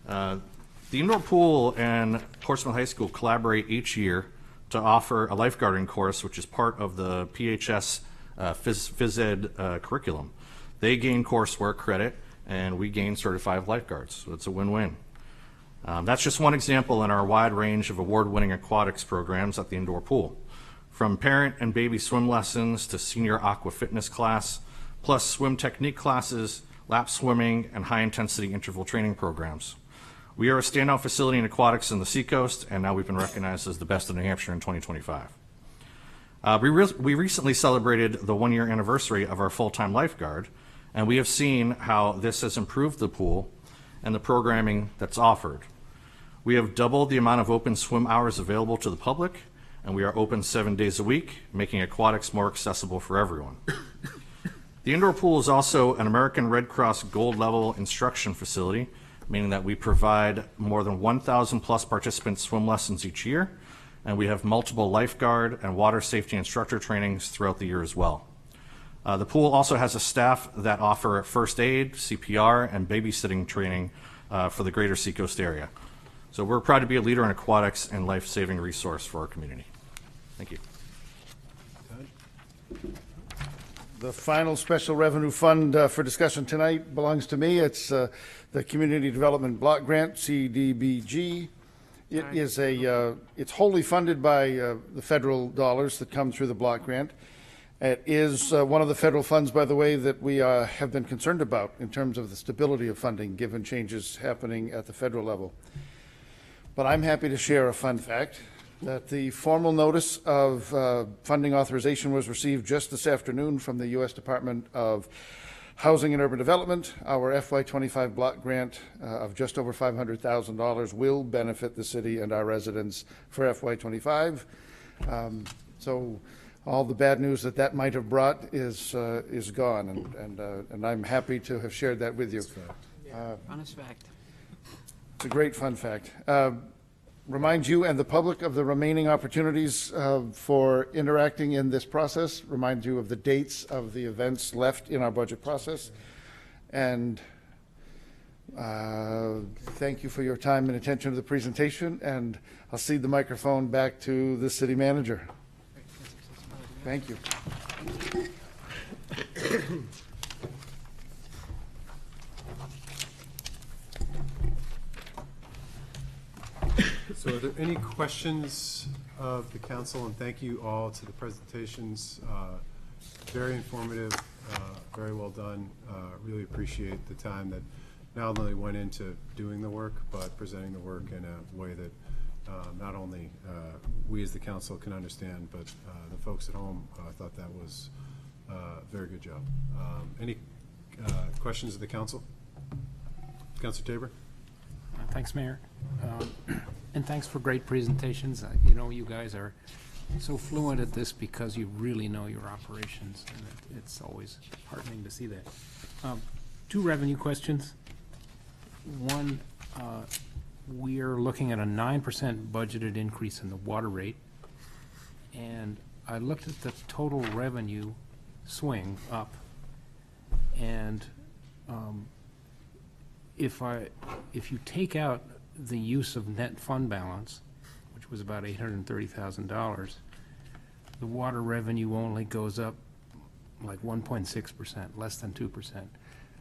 The indoor pool and Portsmouth High School collaborate each year to offer a lifeguarding course, which is part of the PHS phys ed curriculum. They gain coursework credit, and we gain certified lifeguards, so it's a win-win. That's just one example in our wide range of award-winning aquatics programs at the indoor pool. From parent and baby swim lessons to senior aqua fitness class, plus swim technique classes, lap swimming, and high-intensity interval training programs. We are a standout facility in aquatics in the Seacoast, and now we've been recognized as the best in New Hampshire in 2025. We recently celebrated the 1-year anniversary of our full-time lifeguard, and we have seen how this has improved the pool and the programming that's offered. We have doubled the amount of open swim hours available to the public, and we are open 7 days a week, making aquatics more accessible for everyone. The indoor pool is also an American Red Cross Gold level instruction facility, meaning that we provide more than 1,000 plus participant swim lessons each year, and we have multiple lifeguard and water safety instructor trainings throughout the year as well. The pool also has a staff that offer first aid, CPR, and babysitting training for the greater Seacoast area. So we're proud to be a leader in aquatics and life-saving resource for our community. Thank you. The final special revenue fund for discussion tonight belongs to me. It's the Community Development Block Grant, CDBG. It is it's wholly funded by the federal dollars that come through the block grant. It is one of the federal funds, by the way, that we have been concerned about in terms of the stability of funding, given changes happening at the federal level. But I'm happy to share a fun fact that the formal notice of funding authorization was received just this afternoon from the U.S. Department of Housing and Urban Development. Our FY25 block grant of just over $500,000 will benefit the city and our residents for FY25. So all the bad news that might have brought is gone, and I'm happy to have shared that with you. Honest fact. It's a great fun fact. Remind you and the public of the remaining opportunities for interacting in this process. Remind you of the dates of the events left in our budget process. And thank you for your time and attention to the presentation. And I'll cede the microphone back to the city manager. Thank you. So are there any questions of the council? And thank you all to the presentations. Very informative, very well done. Really appreciate the time that not only went into doing the work, but presenting the work in a way that not only we as the council can understand, but the folks at home thought that was a very good job. Any questions of the council? Councilor Tabor? Thanks, Mayor. And thanks for great presentations. You know, you guys are so fluent at this because you really know your operations, and it's always heartening to see that. 2 revenue questions. One, we are looking at a 9% budgeted increase in the water rate, and I looked at the total revenue swing up, and if you take out the use of net fund balance, which was about $830,000, the water revenue only goes up like 1.6%, less than 2%.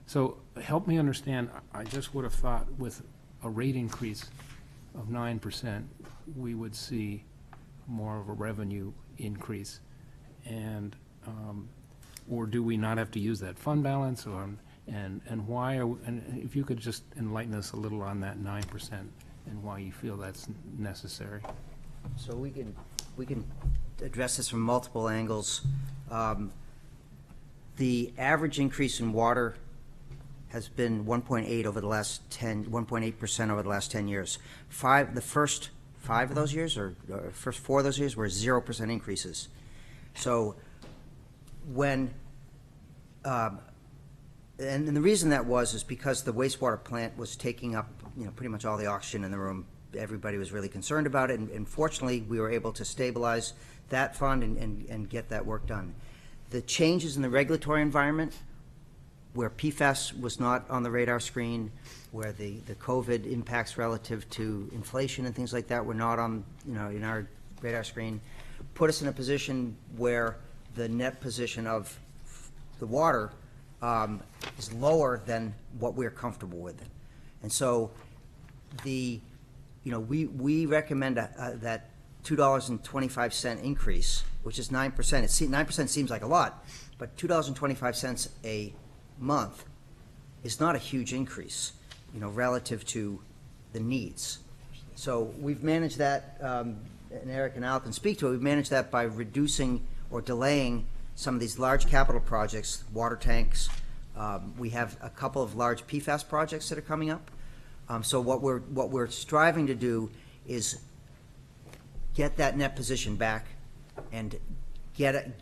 So help me understand. I just would have thought with a rate increase of 9%, we would see more of a revenue increase, and or do we not have to use that fund balance, or and why and if you could just enlighten us a little on that 9% and why you feel that's necessary. So we can address this from multiple angles. The average increase in water has been 1.8% over the last 10 years. The first 5 of those years, or first 4 of those years, were 0% increases. So when and the reason that is because the wastewater plant was taking up, pretty much all the oxygen in the room. Everybody was really concerned about it, and fortunately, we were able to stabilize that fund and get that work done. The changes in the regulatory environment, where PFAS was not on the radar screen, where the COVID impacts relative to inflation and things like that were not on, in our radar screen, put us in a position where the net position of the water is lower than what we're comfortable with. And so we recommend that $2.25 increase, which is 9%. 9% seems like a lot, but $2.25 a month is not a huge increase, relative to the needs. So we've managed that, and Eric and Al can speak to it, we've managed that by reducing or delaying some of these large capital projects, water tanks. We have a couple of large PFAS projects that are coming up. So what we're striving to do is get that net position back and get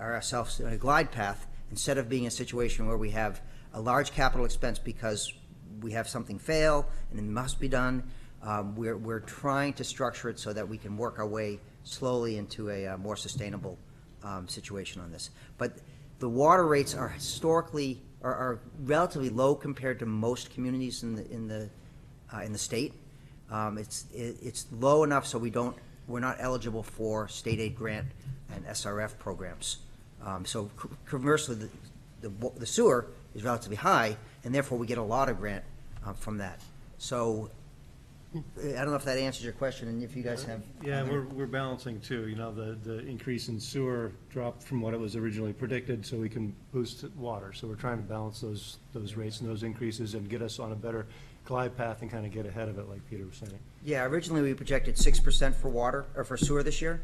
ourselves in a glide path, instead of being a situation where we have a large capital expense because we have something fail and it must be done. We're trying to structure it so that we can work our way slowly into a more sustainable situation on this. But the water rates are historically are relatively low compared to most communities in the state. It's low enough so we're not eligible for state aid grant and SRF programs. So conversely, the sewer is relatively high, and therefore we get a lot of grant from that. So I don't know if that answers your question, and if you guys have. Yeah, we're balancing too, you know, the increase in sewer dropped from what it was originally predicted, so we can boost water. So we're trying to balance those rates and those increases and get us on a better glide path and kind of get ahead of it, like Peter was saying. Yeah, originally we projected 6% for water, or for sewer this year,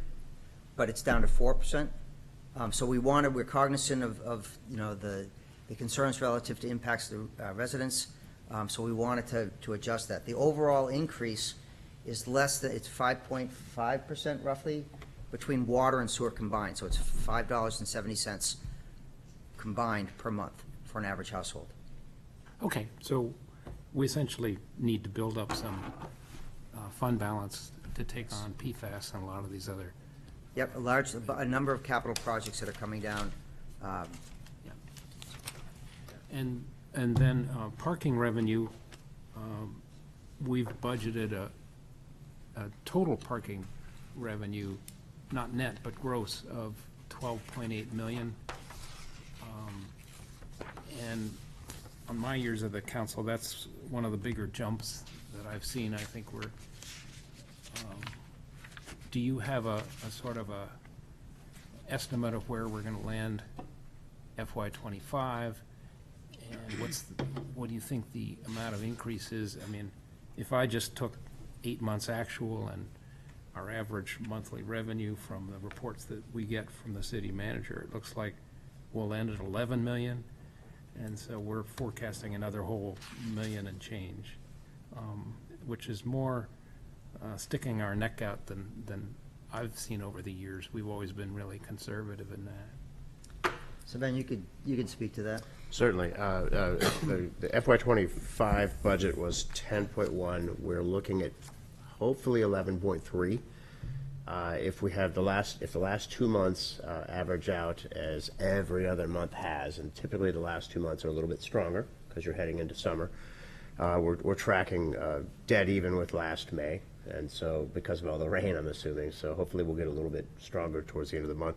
but it's down to 4%. So we're cognizant of you know, the concerns relative to impacts to residents. So we wanted to adjust that. The overall increase is less than, it's 5.5% roughly between water and sewer combined. So it's $5.70 combined per month for an average household. Okay, so we essentially need to build up some fund balance to take on PFAS and a lot of these other. Yep, a number of capital projects that are coming down. And then parking revenue, we've budgeted a total parking revenue, not net, but gross, of 12.8 million. And on my years of the council, that's one of the bigger jumps that I've seen. I think we're, do you have a sort of a estimate of where we're gonna land FY '25? And what do you think the amount of increase is? I mean, if I just took 8 months actual and our average monthly revenue from the reports that we get from the city manager, it looks like we'll end at 11 million. And so we're forecasting another whole million and change, which is more sticking our neck out than I've seen over the years. We've always been really conservative in that. So Ben, you could speak to that. Certainly. The FY '25 budget was 10.1. We're looking at hopefully 11.3. If the last 2 months average out as every other month has, and typically the last 2 months are a little bit stronger because you're heading into summer, we're tracking dead even with last May, and so because of all the rain, I'm assuming, so hopefully we'll get a little bit stronger towards the end of the month.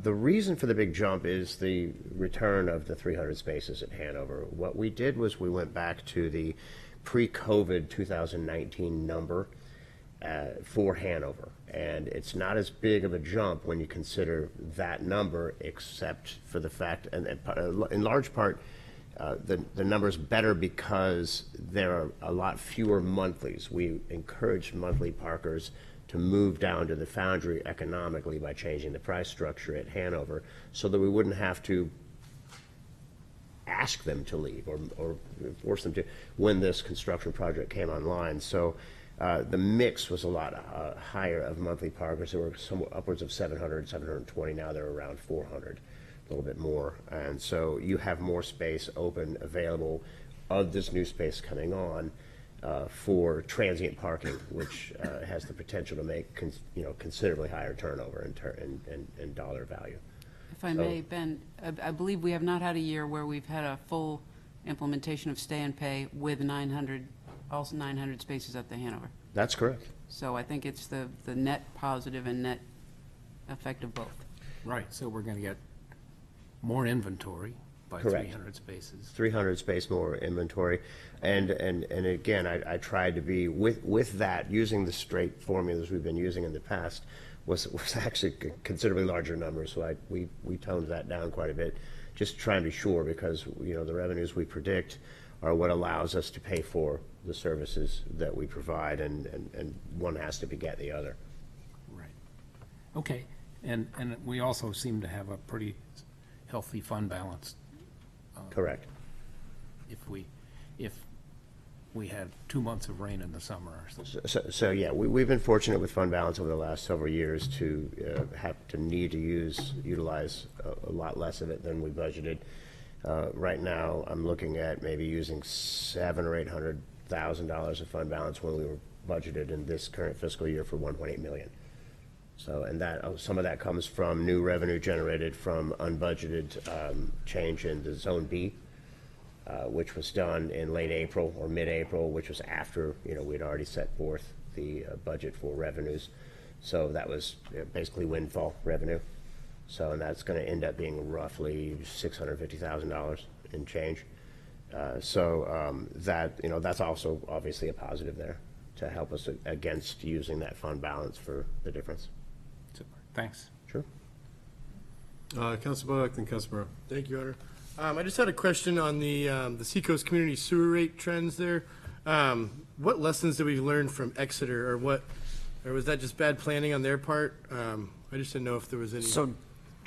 The reason for the big jump is the return of the 300 spaces at Hanover. What we did was we went back to the pre-COVID 2019 number for Hanover. And it's not as big of a jump when you consider that number, except for the fact, and in large part, the number's better because there are a lot fewer monthlies. We encourage monthly parkers to move down to the Foundry economically by changing the price structure at Hanover so that we wouldn't have to ask them to leave or force them to when this construction project came online. So the mix was a lot higher of monthly parkers. There were upwards of 700, 720. Now they're around 400, a little bit more. And so you have more space open, available of this new space coming on for transient parking, which has the potential to make considerably higher turnover and dollar value. If I may, Ben, I believe we have not had a year where we've had a full implementation of stay and pay with 900 spaces at the Hanover. That's correct. So I think it's the net positive and net effect of both. Right, so we're gonna get more inventory by Correct. 300 spaces. 300 space more inventory. And again, I tried to be, with that, using the straight formulas we've been using in the past, was actually considerably larger numbers. So we toned that down quite a bit just to try and be sure, because, the revenues we predict are what allows us to pay for the services that we provide, and one has to beget the other. Right. Okay, and we also seem to have a pretty healthy fund balance Correct. if we had 2 months of rain in the summer or something. So yeah, we've been fortunate with fund balance over the last several years to need to utilize a lot less of it than we budgeted. Right now, I'm looking at maybe using $700,000 or $800,000 of fund balance when we were budgeted in this current fiscal year for $1.8 million. So, and that some of that comes from new revenue generated from unbudgeted change in the Zone B, which was done in late April or mid-April, which was after we'd already set forth the budget for revenues. So that was basically windfall revenue. So, and that's going to end up being roughly $650,000 in change. That's also obviously a positive there to help us against using that fund balance for the difference. Super. Thanks. Sure. Council Bullock, then Council Burrow. Thank you, Honor. I just had a question on the Seacoast community sewer rate trends there. What lessons did we learn from Exeter, or was that just bad planning on their part? I just didn't know if there was any. So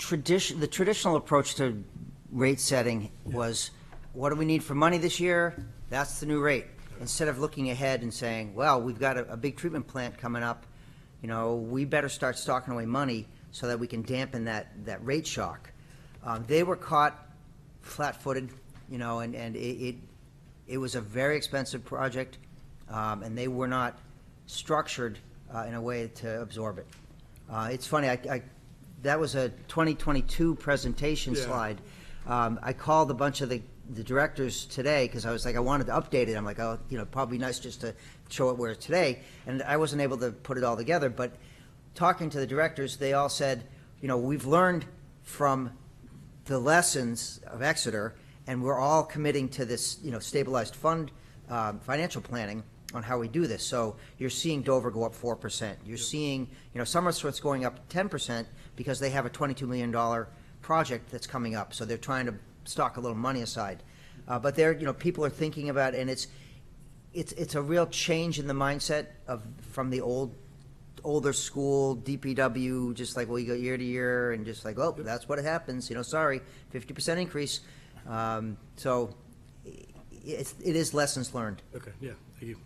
the traditional approach to rate setting was, what do we need for money this year? That's the new rate. Instead of looking ahead and saying, well, we've got a big treatment plant coming up, we better start stocking away money so that we can dampen that rate shock. They were caught flat-footed, and it was a very expensive project, and they were not structured in a way to absorb it. It's funny, that was a 2022 presentation slide. I called a bunch of the directors today because I was like, I wanted to update it. I'm like, oh, probably nice just to show it where it's today. And I wasn't able to put it all together. But talking to the directors, they all said, we've learned from the lessons of Exeter, and we're all committing to this, stabilized fund financial planning on how we do this. So you're seeing Dover go up 4%. You're seeing, Somersworth's going up 10% because they have a $22 million project that's coming up. So they're trying to stock a little money aside. But people are thinking about, and it's a real change in the mindset from the older school DPW, just like, well, you go year to year and just like, oh, that's what happens. Sorry, 50% increase. So it is lessons learned. Okay, yeah, thank you.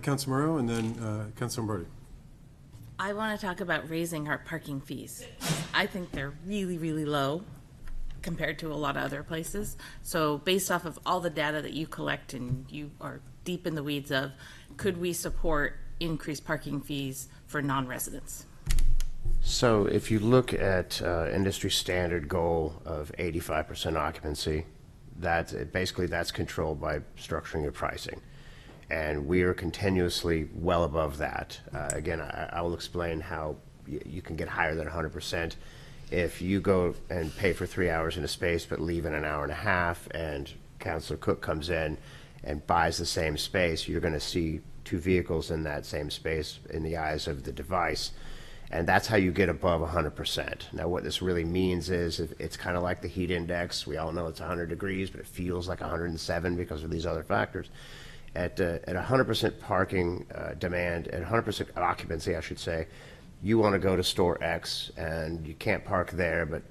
Council Morrow, and then Council Lombardi. I want to talk about raising our parking fees. I think they're really, really low compared to a lot of other places. So based off of all the data that you collect and you are deep in the weeds of, could we support increased parking fees for non-residents? So if you look at industry standard goal of 85% occupancy, that's controlled by structuring your pricing. And we are continuously well above that. Again, I will explain how you can get higher than 100%. If you go and pay for 3 hours in a space but leave in an hour and a half, and Councilor Cook comes in and buys the same space, you're going to see two vehicles in that same space in the eyes of the device. And that's how you get above 100%. Now, what this really means is it's kind of like the heat index. We all know it's 100 degrees, but it feels like 107 because of these other factors. At 100% parking demand, at 100% occupancy, I should say, you want to go to store X and you can't park there, but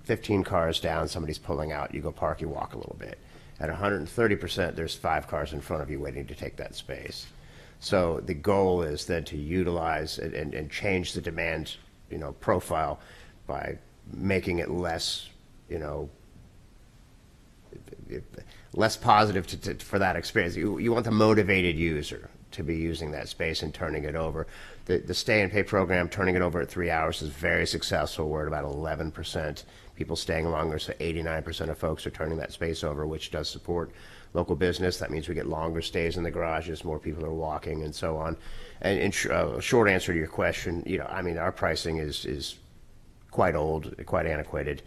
15 cars down, somebody's pulling out. You go park, you walk a little bit. At 130%, there's 5 cars in front of you waiting to take that space. So the goal is then to utilize and change the demand, profile by making it less, less positive for that experience. You want the motivated user to be using that space and turning it over. The stay and pay program, turning it over at 3 hours, is very successful. We're at about 11% people staying longer, so 89% of folks are turning that space over, which does support local business. That means we get longer stays in the garages, more people are walking, and so on. And short answer to your question, our pricing is quite old, quite antiquated.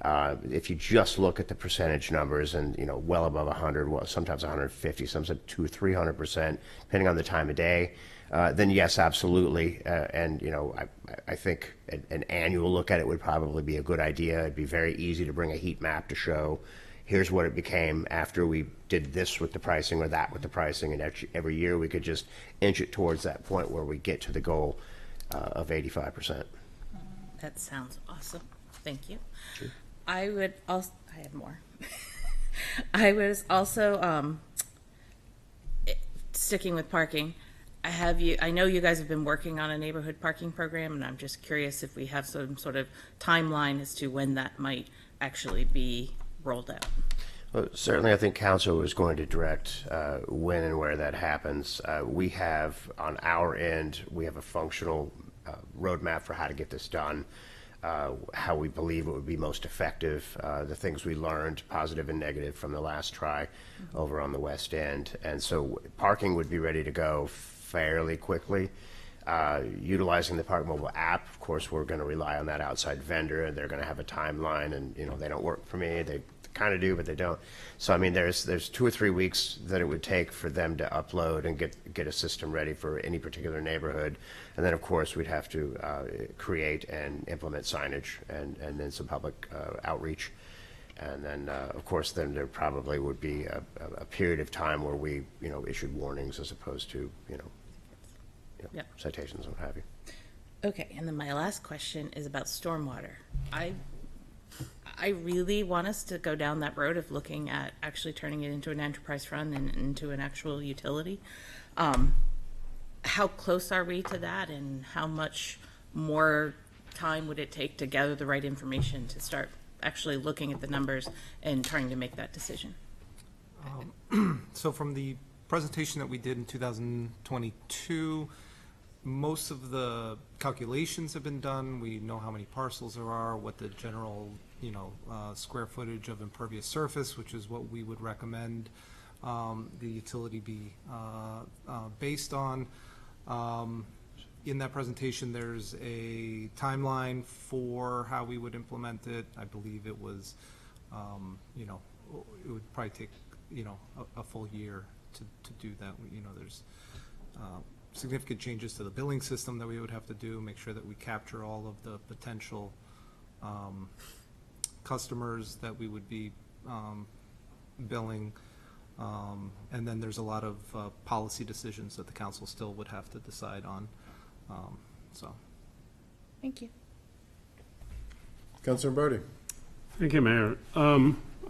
If you just look at the percentage numbers and, well above 100, well, sometimes 150, sometimes 200 or 300%, depending on the time of day, then yes, absolutely. And, I think an annual look at it would probably be a good idea. It'd be very easy to bring a heat map to show here's what it became after we did this with the pricing or that with the pricing, and every year we could just inch it towards that point where we get to the goal of 85%. That sounds awesome. Thank you. Sure. I would also, I have more. I was also, sticking with parking, I know you guys have been working on a neighborhood parking program, and I'm just curious if we have some sort of timeline as to when that might actually be rolled out. Well, certainly, I think council is going to direct when and where that happens. We have, on our end, we have a functional roadmap for how to get this done, how we believe it would be most effective, the things we learned, positive and negative, from the last try over on the West End. And so parking would be ready to go fairly quickly. Utilizing the Park Mobile app, of course, we're going to rely on that outside vendor, and they're going to have a timeline, and they don't work for me. They kind of do, but they don't. So I mean, there's 2 or 3 weeks that it would take for them to upload and get a system ready for any particular neighborhood, and then of course we'd have to create and implement signage and then some public outreach, and then of course then there probably would be a period of time where we issued warnings as opposed to Yep. citations and what have you. Okay, and then my last question is about stormwater. I really want us to go down that road of looking at actually turning it into an enterprise fund and into an actual utility. How close are we to that, and how much more time would it take to gather the right information to start actually looking at the numbers and trying to make that decision? So from the presentation that we did in 2022, most of the calculations have been done. We know how many parcels there are, what the general, square footage of impervious surface, which is what we would recommend the utility be based on. In that presentation, there's a timeline for how we would implement it. I believe it was, it would probably take, a full year to do that. There's significant changes to the billing system that we would have to do, make sure that we capture all of the potential customers that we would be billing. And then there's a lot of policy decisions that the council still would have to decide on. Thank you. Councilor Brody. Thank you, Mayor.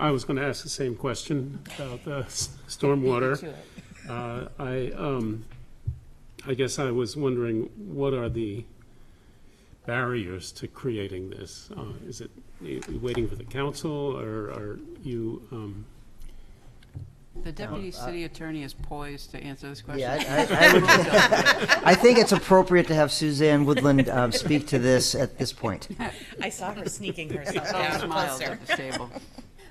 I was going to ask the same question about the stormwater. I guess I was wondering, what are the barriers to creating this? Is it waiting for the council, or are you? The deputy city attorney is poised to answer this question. Yeah, I think it's appropriate to have Suzanne Woodland speak to this at this point. I saw her sneaking herself All down smiles closer. at the table.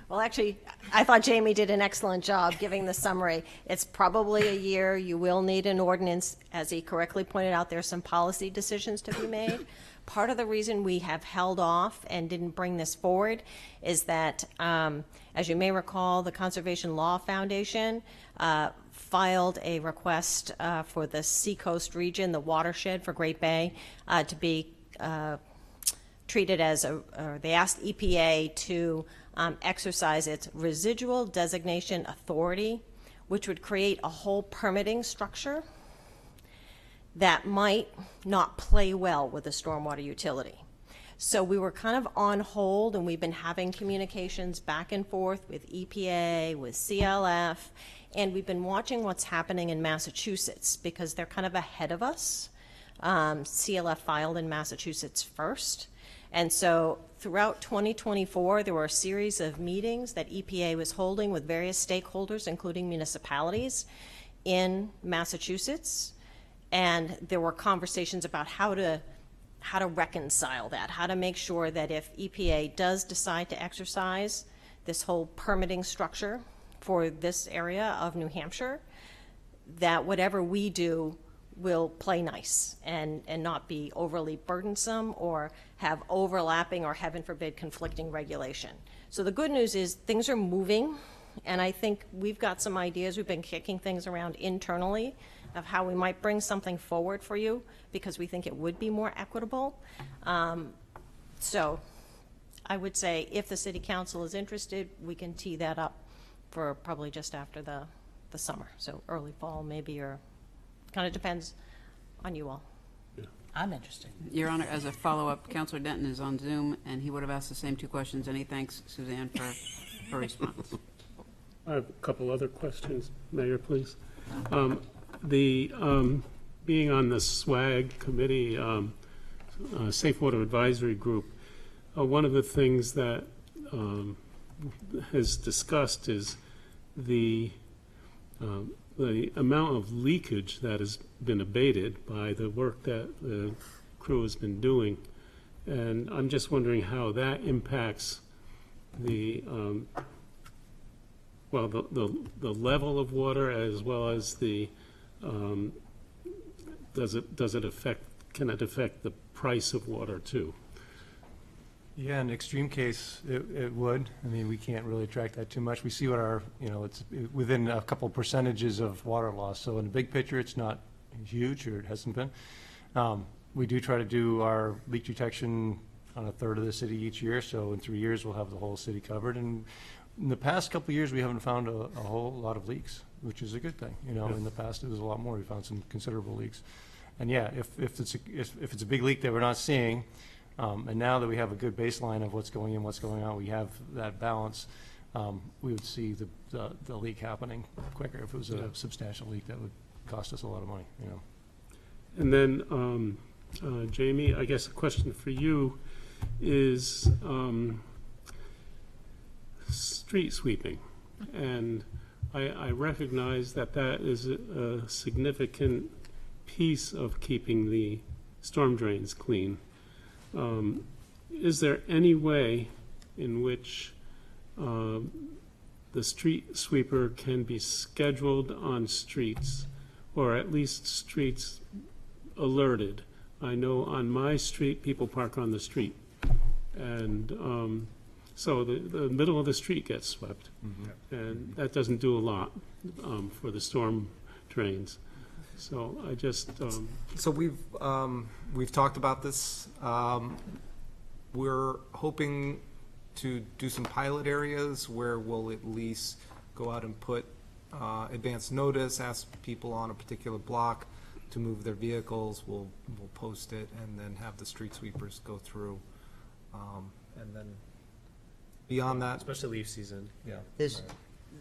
Well, actually, I thought Jamie did an excellent job giving the summary. It's probably a year. You will need an ordinance. As he correctly pointed out, there's some policy decisions to be made. Part of the reason we have held off and didn't bring this forward is that, as you may recall, the Conservation Law Foundation filed a request for the Seacoast region, the watershed for Great Bay, to be treated as they asked EPA to exercise its residual designation authority, which would create a whole permitting structure that might not play well with a stormwater utility. So we were kind of on hold, and we've been having communications back and forth with EPA, with CLF, and we've been watching what's happening in Massachusetts because they're kind of ahead of us. CLF filed in Massachusetts first. And so throughout 2024, there were a series of meetings that EPA was holding with various stakeholders, including municipalities in Massachusetts. And there were conversations about how to reconcile that, how to make sure that if EPA does decide to exercise this whole permitting structure for this area of New Hampshire, that whatever we do will play nice and not be overly burdensome or have overlapping or, heaven forbid, conflicting regulation. So the good news is things are moving, and I think we've got some ideas. We've been kicking things around internally of how we might bring something forward for you because we think it would be more equitable. So I would say if the city council is interested, we can tee that up for probably just after the summer. So early fall maybe, or kind of depends on you all. I'm interested. Your Honor, as a follow-up, Counselor Denton is on Zoom, and he would have asked the same two questions, and he thanks Suzanne for her response. I have a couple other questions, Mayor, please. Being on the SWAG committee, Safe Water Advisory Group, one of the things that has discussed is the amount of leakage that has been abated by the work that the crew has been doing. And I'm just wondering how that impacts the level of water as well as the, can it affect the price of water too? Yeah, in extreme case, it would. I mean, we can't really track that too much. We see what our, it's within a couple percentages of water loss. So in the big picture, it's not huge, or it hasn't been. We do try to do our leak detection on a third of the city each year. So in 3 years, we'll have the whole city covered. And in the past couple of years, we haven't found a whole lot of leaks, which is a good thing. In the past, it was a lot more. We found some considerable leaks. And yeah, if it's a big leak that we're not seeing, and now that we have a good baseline of what's going in, what's going out, we have that balance, we would see the leak happening quicker. If it was a substantial leak, that would cost us a lot of money, And then, Jamie, I guess a question for you is street sweeping. And I recognize that is a significant piece of keeping the storm drains clean. Is there any way in which the street sweeper can be scheduled on streets, or at least streets alerted? I know on my street, people park on the street, and so the middle of the street gets swept, and that doesn't do a lot for the storm drains. So I just So we've talked about this. We're hoping to do some pilot areas where we'll at least go out and put advance notice, ask people on a particular block to move their vehicles. We'll post it and then have the street sweepers go through, and then beyond that, Especially leaf season. yeah.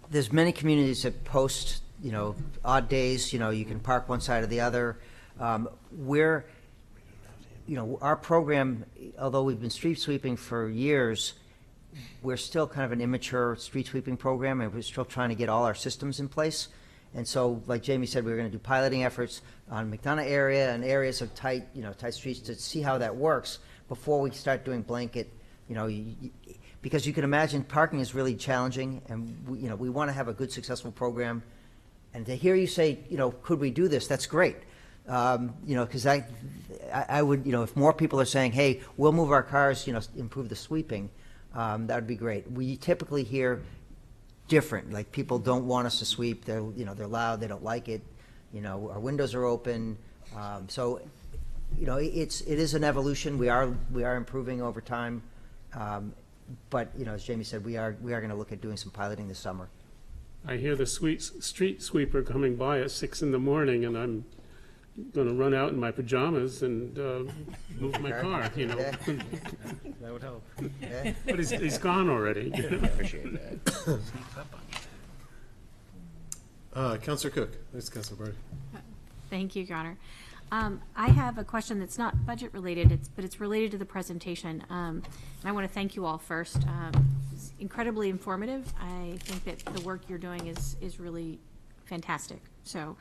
There's many communities that post, odd days, you can park one side or the other. Our program, although we've been street sweeping for years, we're still kind of an immature street sweeping program, and we're still trying to get all our systems in place. And so, like Jamie said, we were going to do piloting efforts on McDonough area and areas of tight streets to see how that works before we start doing blanket, because you can imagine parking is really challenging, and we want to have a good, successful program. And to hear you say, could we do this? That's great. Because I would, if more people are saying, hey, we'll move our cars, improve the sweeping, that would be great. We typically hear different, like people don't want us to sweep. They're loud. They don't like it. Our windows are open. So, it is an evolution. We are improving over time. But, as Jamie said, we are going to look at doing some piloting this summer. I hear the street sweeper coming by at 6 in the morning, and I'm going to run out in my pajamas and move my car, Yeah. That would help. Yeah. But he's gone already. Appreciate that. Counselor Cook. Thanks, Counselor Barty. Thank you, Your Honor. I have a question that's not budget related, but it's related to the presentation. And I want to thank you all first. It's incredibly informative. I think that the work you're doing is really fantastic. So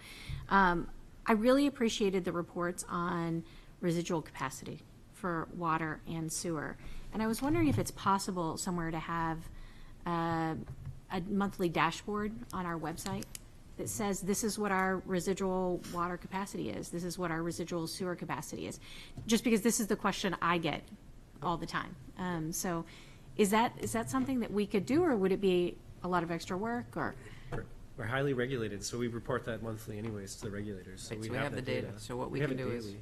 I really appreciated the reports on residual capacity for water and sewer. And I was wondering if it's possible somewhere to have a monthly dashboard on our website that says this is what our residual water capacity is, this is what our residual sewer capacity is, just because this is the question I get all the time. So is that something that we could do, or would it be a lot of extra work, or? We're highly regulated, so we report that monthly anyways to the regulators. So Right, we so we have the that data. So what we have can it do is daily.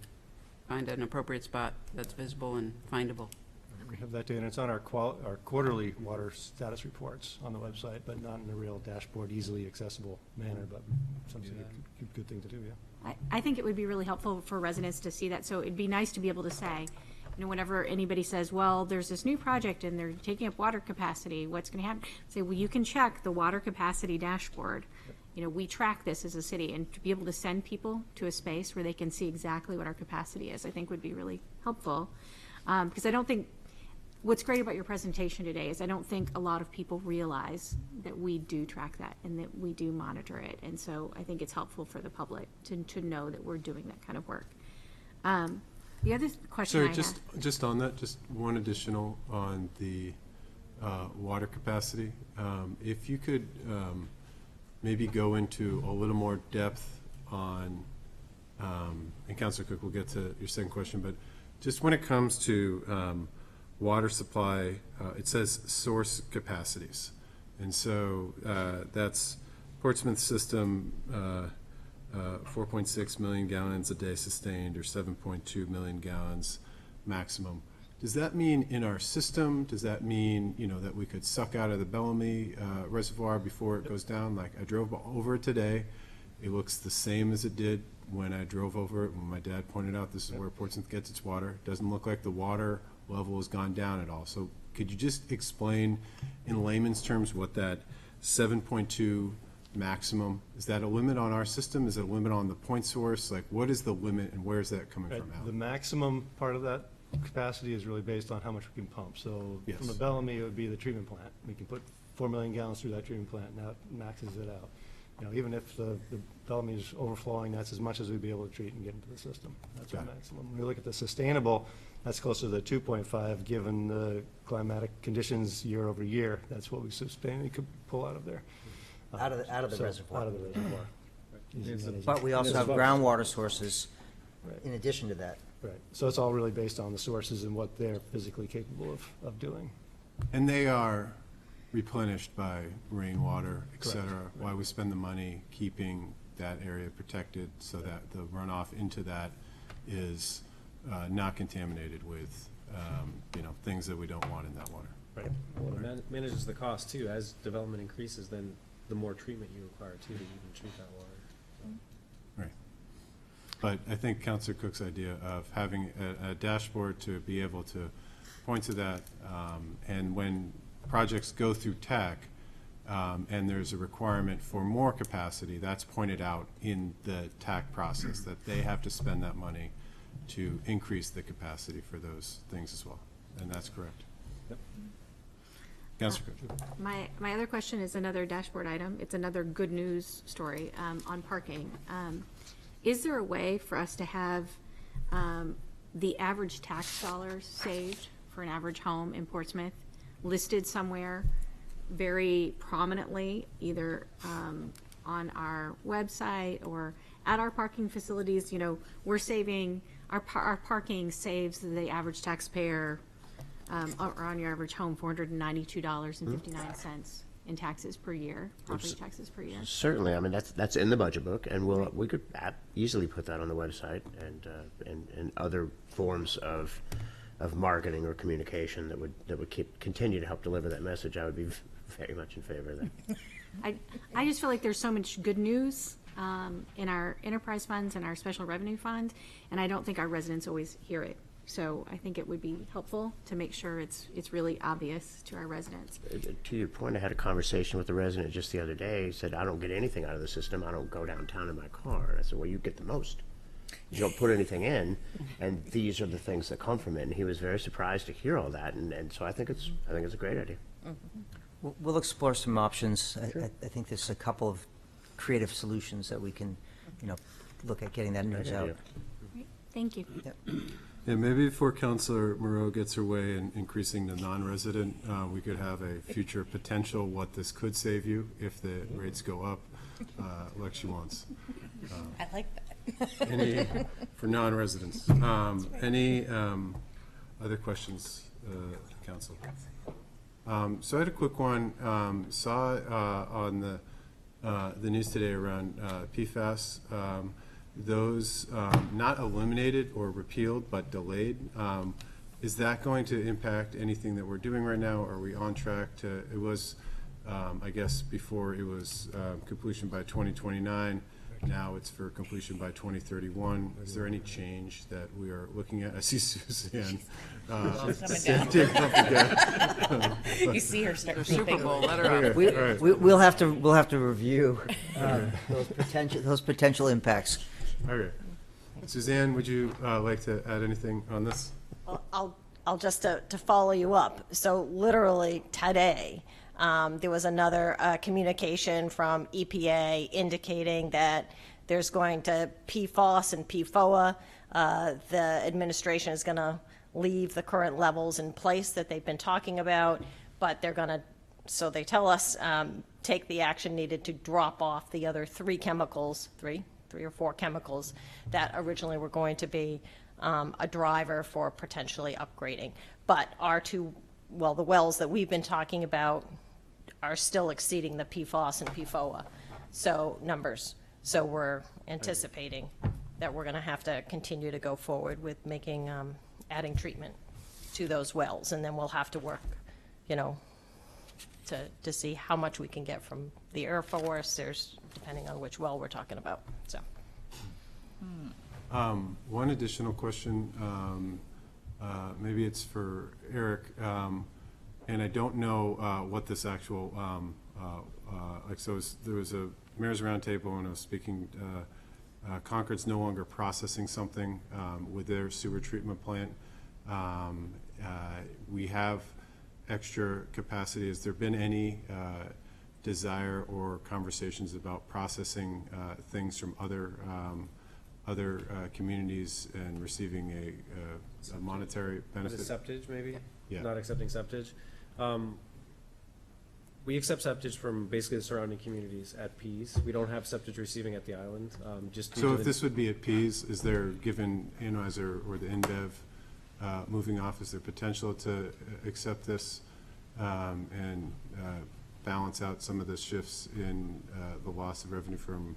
find an appropriate spot that's visible and findable. We have that data, and it's on our quarterly water status reports on the website, but not in a real dashboard, easily accessible manner, but something, good thing to do, yeah. I think it would be really helpful for residents to see that, so it'd be nice to be able to say, you know, whenever anybody says, well, there's this new project and they're taking up water capacity, what's gonna happen? Say, well, you can check the water capacity dashboard. You know, we track this as a city, and to be able to send people to a space where they can see exactly what our capacity is, I think would be really helpful. Because I don't think, what's great about your presentation today is I don't think a lot of people realize that we do track that and that we do monitor it. And so I think it's helpful for the public to know that we're doing that kind of work. The other question I Sorry, had. just on that, just one additional on the water capacity. If you could maybe go into a little more depth on, and Councilor Cook will get to your second question, but just when it comes to water supply, it says source capacities. And so that's Portsmouth system, 4.6 million gallons a day sustained, or 7.2 million gallons maximum. Does that mean in our system? Does that mean, you know, that we could suck out of the Bellamy reservoir before it goes down? Like, I drove over it today. It looks the same as it did when I drove over it, when my dad pointed out this is where Portsmouth gets its water. It doesn't look like the water level has gone down at all. So could you just explain in layman's terms what that 7.2 maximum, is that a limit on our system? Is it a limit on the point source? Like, what is the limit and where is that coming from, Al? The maximum part of that capacity is really based on how much we can pump. So Yes. from the Bellamy, it would be the treatment plant. We can put 4 million gallons through that treatment plant, and that maxes it out. You know, even if the Bellamy is overflowing, that's as much as we'd be able to treat and get into the system. That's our Got it. maximum. When we look at the sustainable, that's closer to the 2.5, given the climatic conditions year over year. That's what we sustainably could pull out of there. Out of the So, reservoir. Out of the reservoir. Using that as- But we also have groundwater sources Right. in addition to that. Right, so it's all really based on the sources and what they're physically capable of doing. And they are replenished by rainwater, et cetera. Why we spend the money keeping that area protected so that the runoff into that is not contaminated with, you know, things that we don't want in that water. Right. Well, it manages the cost too. As development increases, then the more treatment you require too to even treat that water. Right. But I think Councilor Cook's idea of having a dashboard to be able to point to that, and when projects go through TAC, and there's a requirement for more capacity, that's pointed out in the TAC process, that they have to spend that money to increase the capacity for those things as well. And that's correct. Yep. Councilor Cook. My other question is another dashboard item. It's another good news story on parking. Is there a way for us to have the average tax dollars saved for an average home in Portsmouth listed somewhere very prominently, either on our website or at our parking facilities? You know, we're saving, our parking saves the average taxpayer, or on your average home, $492.59 in taxes per year, property taxes per year. Certainly, I mean, that's in the budget book, and we could easily put that on the website and other forms of marketing or communication that would continue to help deliver that message. I would be very much in favor of that. I just feel like there's so much good news in our enterprise funds and our special revenue fund, and I don't think our residents always hear it. So I think it would be helpful to make sure it's really obvious to our residents. To your point, I had a conversation with a resident just the other day. He said, I don't get anything out of the system. I don't go downtown in my car. And I said, well, you get the most. You don't put anything in, and these are the things that come from it. And he was very surprised to hear all that, and so I think it's a great idea. We'll explore some options. I think there's a couple of creative solutions that we can, you know, look at getting that news out. idea. Great. Thank you. Yep. Yeah, maybe before Counselor Moreau gets her way in increasing the non-resident, we could have a future potential what this could save you if the rates go up, like she wants. I like that. Any, for non-residents. Any other questions, Council? So I had a quick one. Saw on the news today around PFAS, those not eliminated or repealed but delayed. Is that going to impact anything that we're doing right now? Are we on track to, it was, I guess before it was completion by 2029. Now it's for completion by 2031. Is there any change that we are looking at? I see Suzanne. Standing up again. You see her start Super creeping. Bowl, let her up. We'll have to review those potential impacts. Okay. Suzanne, would you like to add anything on this? Well, I'll just to follow you up. So literally today, there was another communication from EPA indicating that there's going to PFOS and PFOA. The administration is going to leave the current levels in place that they've been talking about, but they're going to, so they tell us, take the action needed to drop off the other three or four chemicals that originally were going to be a driver for potentially upgrading. But the wells that we've been talking about are still exceeding the PFOS and PFOA numbers. So we're anticipating that we're going to have to continue to go forward with adding treatment to those wells, and then we'll have to work, to see how much we can get from the Air Force. There's depending on which well we're talking about. So. One additional question, maybe it's for Eric, and I don't know what this actual, there was a mayor's roundtable and I was speaking, Concord's no longer processing something with their sewer treatment plant. We have extra capacity. Has there been any desire or conversations about processing things from other communities and receiving a monetary benefit? Is it septage, maybe? Yeah. Not accepting septage. We accept septage from basically the surrounding communities at Pease. We don't have septage receiving at the island, just due So to if the- this would be at Pease, is there, given Anheuser or the InBev moving off, is there potential to accept this and balance out some of the shifts in the loss of revenue from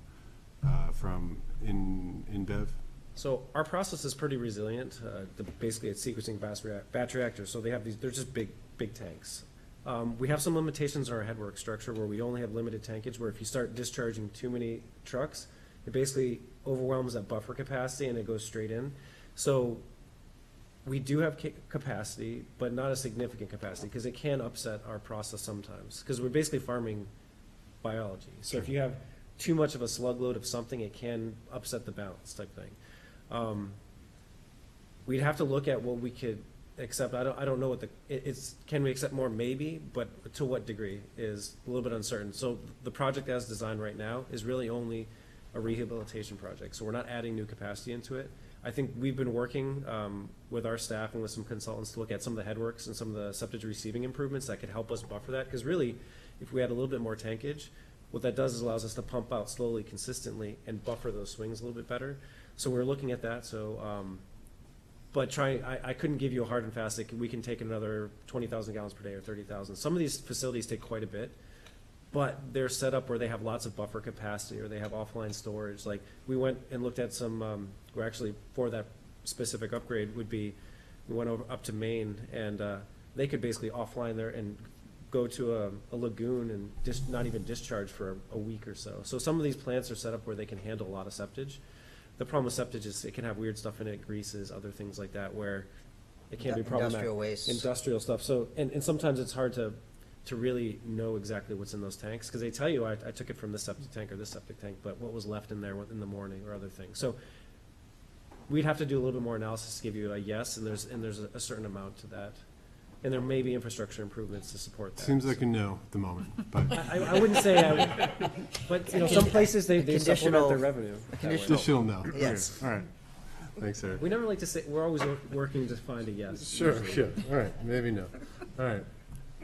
InBev? So our process is pretty resilient. Basically, it's sequencing batch reactors. So they have these, they're just big tanks. We have some limitations in our headwork structure where we only have limited tankage, where if you start discharging too many trucks, it basically overwhelms that buffer capacity and it goes straight in. So we do have capacity, but not a significant capacity, because it can upset our process sometimes, because we're basically farming biology. So if you have too much of a slug load of something, it can upset the balance type thing. We'd have to look at what we could accept. I don't know what can we accept more? Maybe, but to what degree is a little bit uncertain. So the project as designed right now is really only a rehabilitation project. So we're not adding new capacity into it. I think we've been working with our staff and with some consultants to look at some of the headworks and some of the septage receiving improvements that could help us buffer that. Because really, if we had a little bit more tankage, what that does is allows us to pump out slowly, consistently, and buffer those swings a little bit better. So we're looking at that. So, but I couldn't give you a hard and fast, like, we can take another 20,000 gallons per day or 30,000. Some of these facilities take quite a bit, but they're set up where they have lots of buffer capacity or they have offline storage. Like, we went and looked at some, we're actually, for that specific upgrade would be, we went up to Maine and they could basically offline there and go to a lagoon and not even discharge for a week or so. So some of these plants are set up where they can handle a lot of septage. The problem with septage is it can have weird stuff in it, greases, other things like that, where it can be problematic. Industrial waste. Industrial stuff. So, and sometimes it's hard to really know exactly what's in those tanks, because they tell you, I took it from this septic tank or this septic tank, but what was left in there in the morning or other things. So we'd have to do a little bit more analysis to give you a yes, and there's a certain amount to that. And there may be infrastructure improvements to support that. Seems like a no at the moment, but. I wouldn't say, but, some places they supplement their revenue. Conditional no. Yes. Okay, all right. Thanks, Eric. We never like to say, we're always working to find a yes. Sure, usually. yeah, all right, maybe no. All right.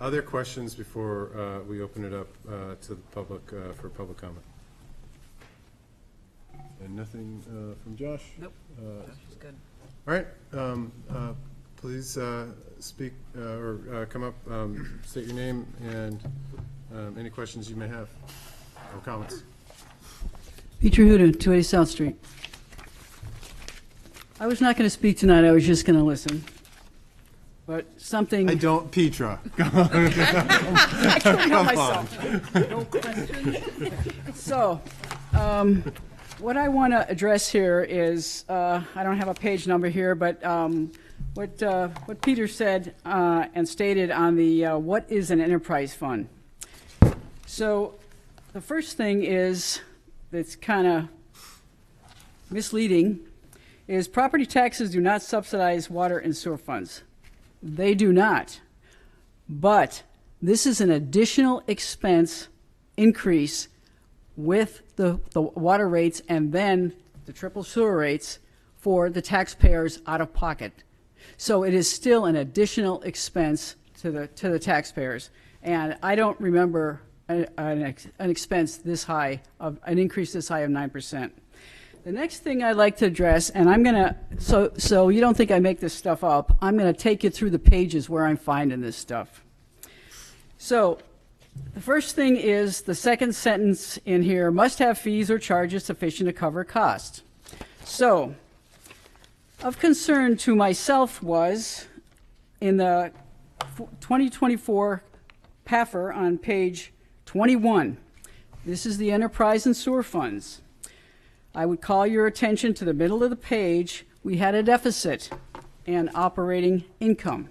Other questions before we open it up to the public for public comment? And nothing from Josh? Nope. That's good. All right, please speak or come up, state your name and any questions you may have or comments. Peter Huda, 280 South Street. I was not going to speak tonight, I was just going to listen. But something... I don't, Petra. I couldn't help myself. No question. So, what I want to address here is, I don't have a page number here, but what Peter said and stated on the what is an enterprise fund. So, the first thing is, that's kind of misleading, is property taxes do not subsidize water and sewer funds. They do not. But this is an additional expense increase with the water rates and then the triple sewer rates for the taxpayers out of pocket. So it is still an additional expense to the taxpayers. And I don't remember an expense this high, of an increase this high of 9%. The next thing I'd like to address, and I'm going to, so you don't think I make this stuff up, I'm going to take you through the pages where I'm finding this stuff. So the first thing is the second sentence in here, must have fees or charges sufficient to cover costs. So of concern to myself was in the 2024 PAFR on page 21. This is the enterprise and sewer funds. I would call your attention to the middle of the page. We had a deficit in operating income.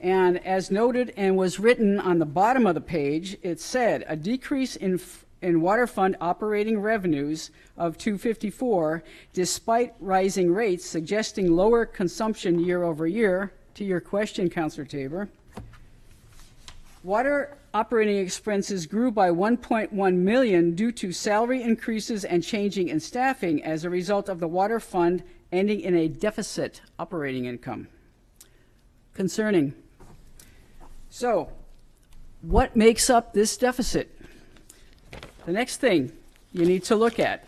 And as noted and was written on the bottom of the page, it said a decrease in water fund operating revenues of $254 despite rising rates, suggesting lower consumption year over year. To your question, Councilor Tabor. Water operating expenses grew by $1.1 million due to salary increases and changing in staffing as a result of the water fund ending in a deficit operating income. Concerning. So, what makes up this deficit? The next thing you need to look at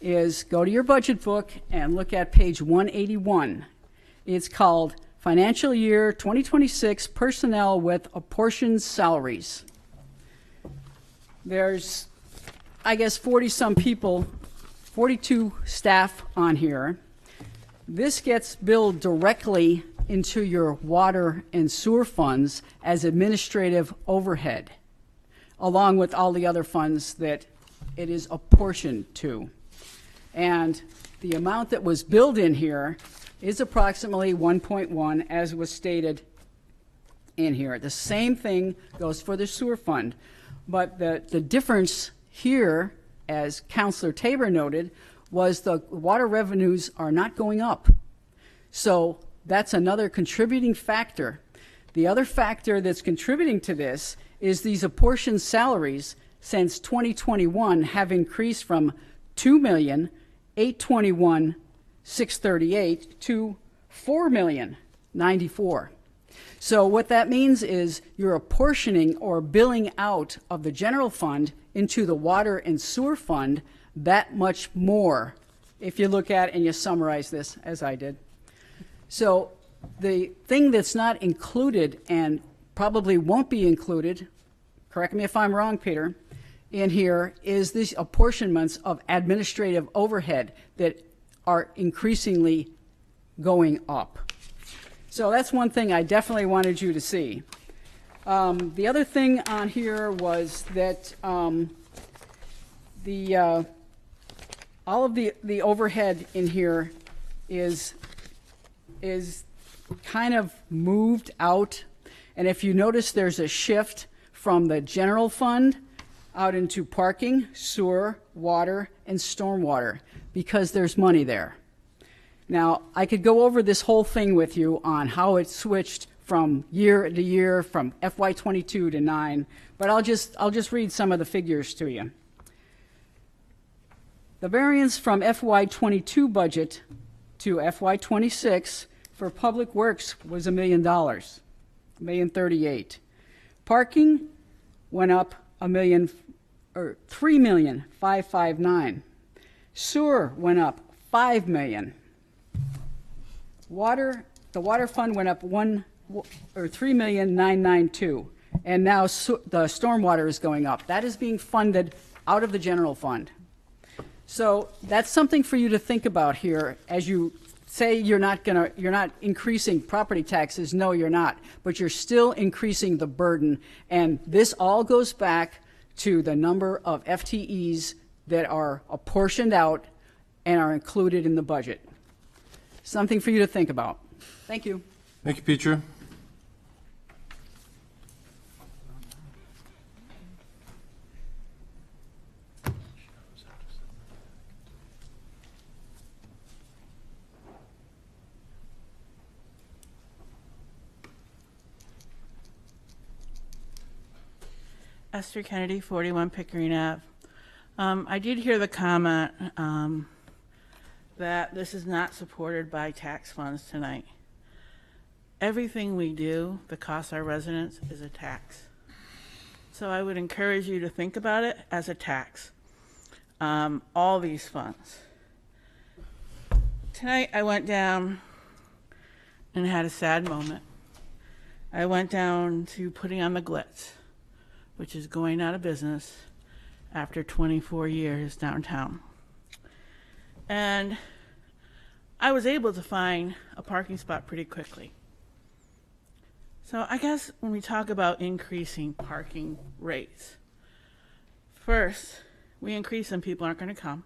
is go to your budget book and look at page 181. It's called Financial Year 2026 Personnel with Apportioned Salaries. There's, I guess, 40-some people, 42 staff on here. This gets billed directly into your water and sewer funds as administrative overhead, along with all the other funds that it is apportioned to. And the amount that was billed in here is approximately 1.1, as was stated in here. The same thing goes for the sewer fund. But the difference here, as Councilor Tabor noted, was the water revenues are not going up. So that's another contributing factor. The other factor that's contributing to this is these apportioned salaries since 2021 have increased from $2,821,638 to $4,094,000. So what that means is you're apportioning or billing out of the general fund into the water and sewer fund that much more, if you look at and you summarize this as I did. So the thing that's not included and probably won't be included, correct me if I'm wrong, Peter, in here is these apportionments of administrative overhead that are increasingly going up. So that's one thing I definitely wanted you to see. The other thing on here was that all of the overhead in here is kind of moved out. And if you notice, there's a shift from the general fund out into parking, sewer, water, and stormwater because there's money there. Now, I could go over this whole thing with you on how it switched from year to year, from FY22 to 9, but I'll just read some of the figures to you. The variance from FY22 budget to FY26 for Public Works was $1 million, $1,038,000. Parking went up $3,559,000. Sewer went up $5 million. The water fund went up $3,992,000, and now the stormwater is going up. That is being funded out of the general fund. So that's something for you to think about here as you say you're not increasing property taxes. No, you're not, but you're still increasing the burden, and this all goes back to the number of FTEs that are apportioned out and are included in the budget. Something for you to think about. Thank you. Thank you, Petra. Esther Kennedy, 41 Pickering Ave. I did hear the comment that this is not supported by tax funds tonight. Everything we do that costs our residents is a tax. So I would encourage you to think about it as a tax. All these funds. Tonight I went down and had a sad moment. I went down to putting on the Glitz, which is going out of business after 24 years downtown. And I was able to find a parking spot pretty quickly. So I guess when we talk about increasing parking rates, first, we increase them, people aren't going to come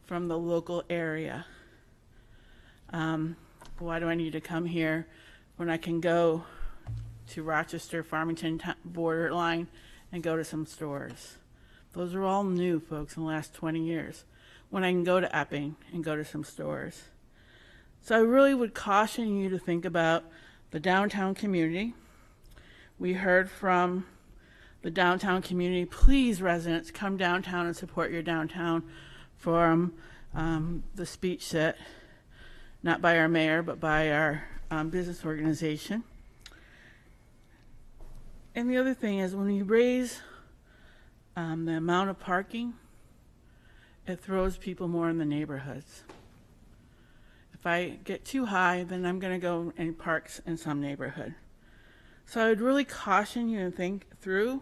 from the local area. Why do I need to come here when I can go to Rochester, Farmington borderline and go to some stores? Those are all new, folks, in the last 20 years, when I can go to Epping and go to some stores. So I really would caution you to think about the downtown community. We heard from the downtown community, please residents, come downtown and support your downtown from the speech set, not by our mayor, but by our business organization. And the other thing is when you raise the amount of parking, it throws people more in the neighborhoods. If I get too high, then I'm going to go and park in some neighborhood. So I would really caution you to think through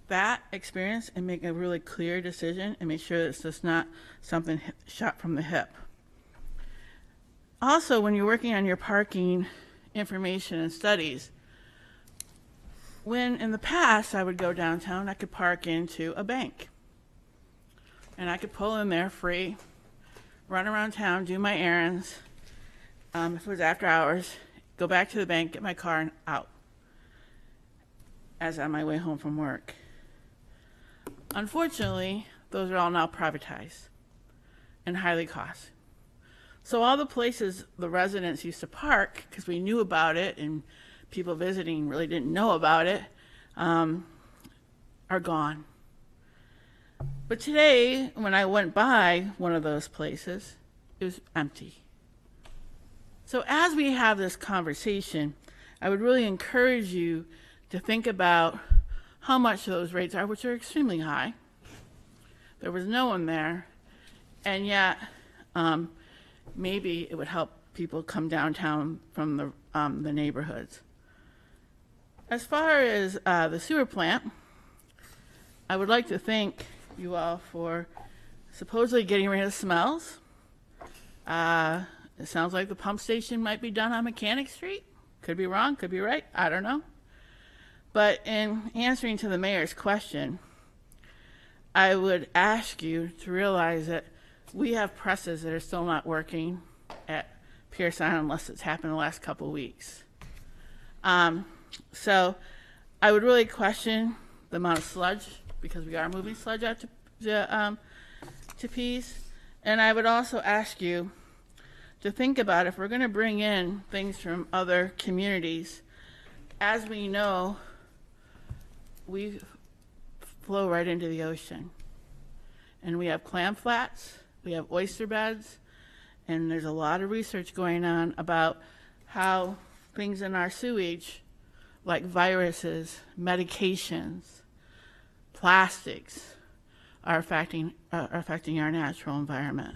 that experience and make a really clear decision and make sure that it's just not something shot from the hip. Also, when you're working on your parking information and studies, when in the past I would go downtown, I could park into a bank. And I could pull in there free, run around town, do my errands. If it was after hours, go back to the bank, get my car, and out as on my way home from work. Unfortunately, those are all now privatized and highly costly. So all the places the residents used to park, because we knew about it and people visiting really didn't know about it, are gone. But today, when I went by one of those places, it was empty. So as we have this conversation, I would really encourage you to think about how much those rates are, which are extremely high. There was no one there, and yet maybe it would help people come downtown from the neighborhoods. As far as the sewer plant, I would like to thank you all for supposedly getting rid of smells. It sounds like the pump station might be done on Mechanic Street. Could be wrong, could be right, I don't know. But in answering to the mayor's question, I would ask you to realize that we have presses that are still not working at Pierce Island unless it's happened in the last couple of weeks. So I would really question the amount of sludge, because we are moving sludge out to Pease. And I would also ask you to think about if we're going to bring in things from other communities. As we know, we flow right into the ocean. And we have clam flats, we have oyster beds, and there's a lot of research going on about how things in our sewage, like viruses, medications, plastics, are affecting our natural environment.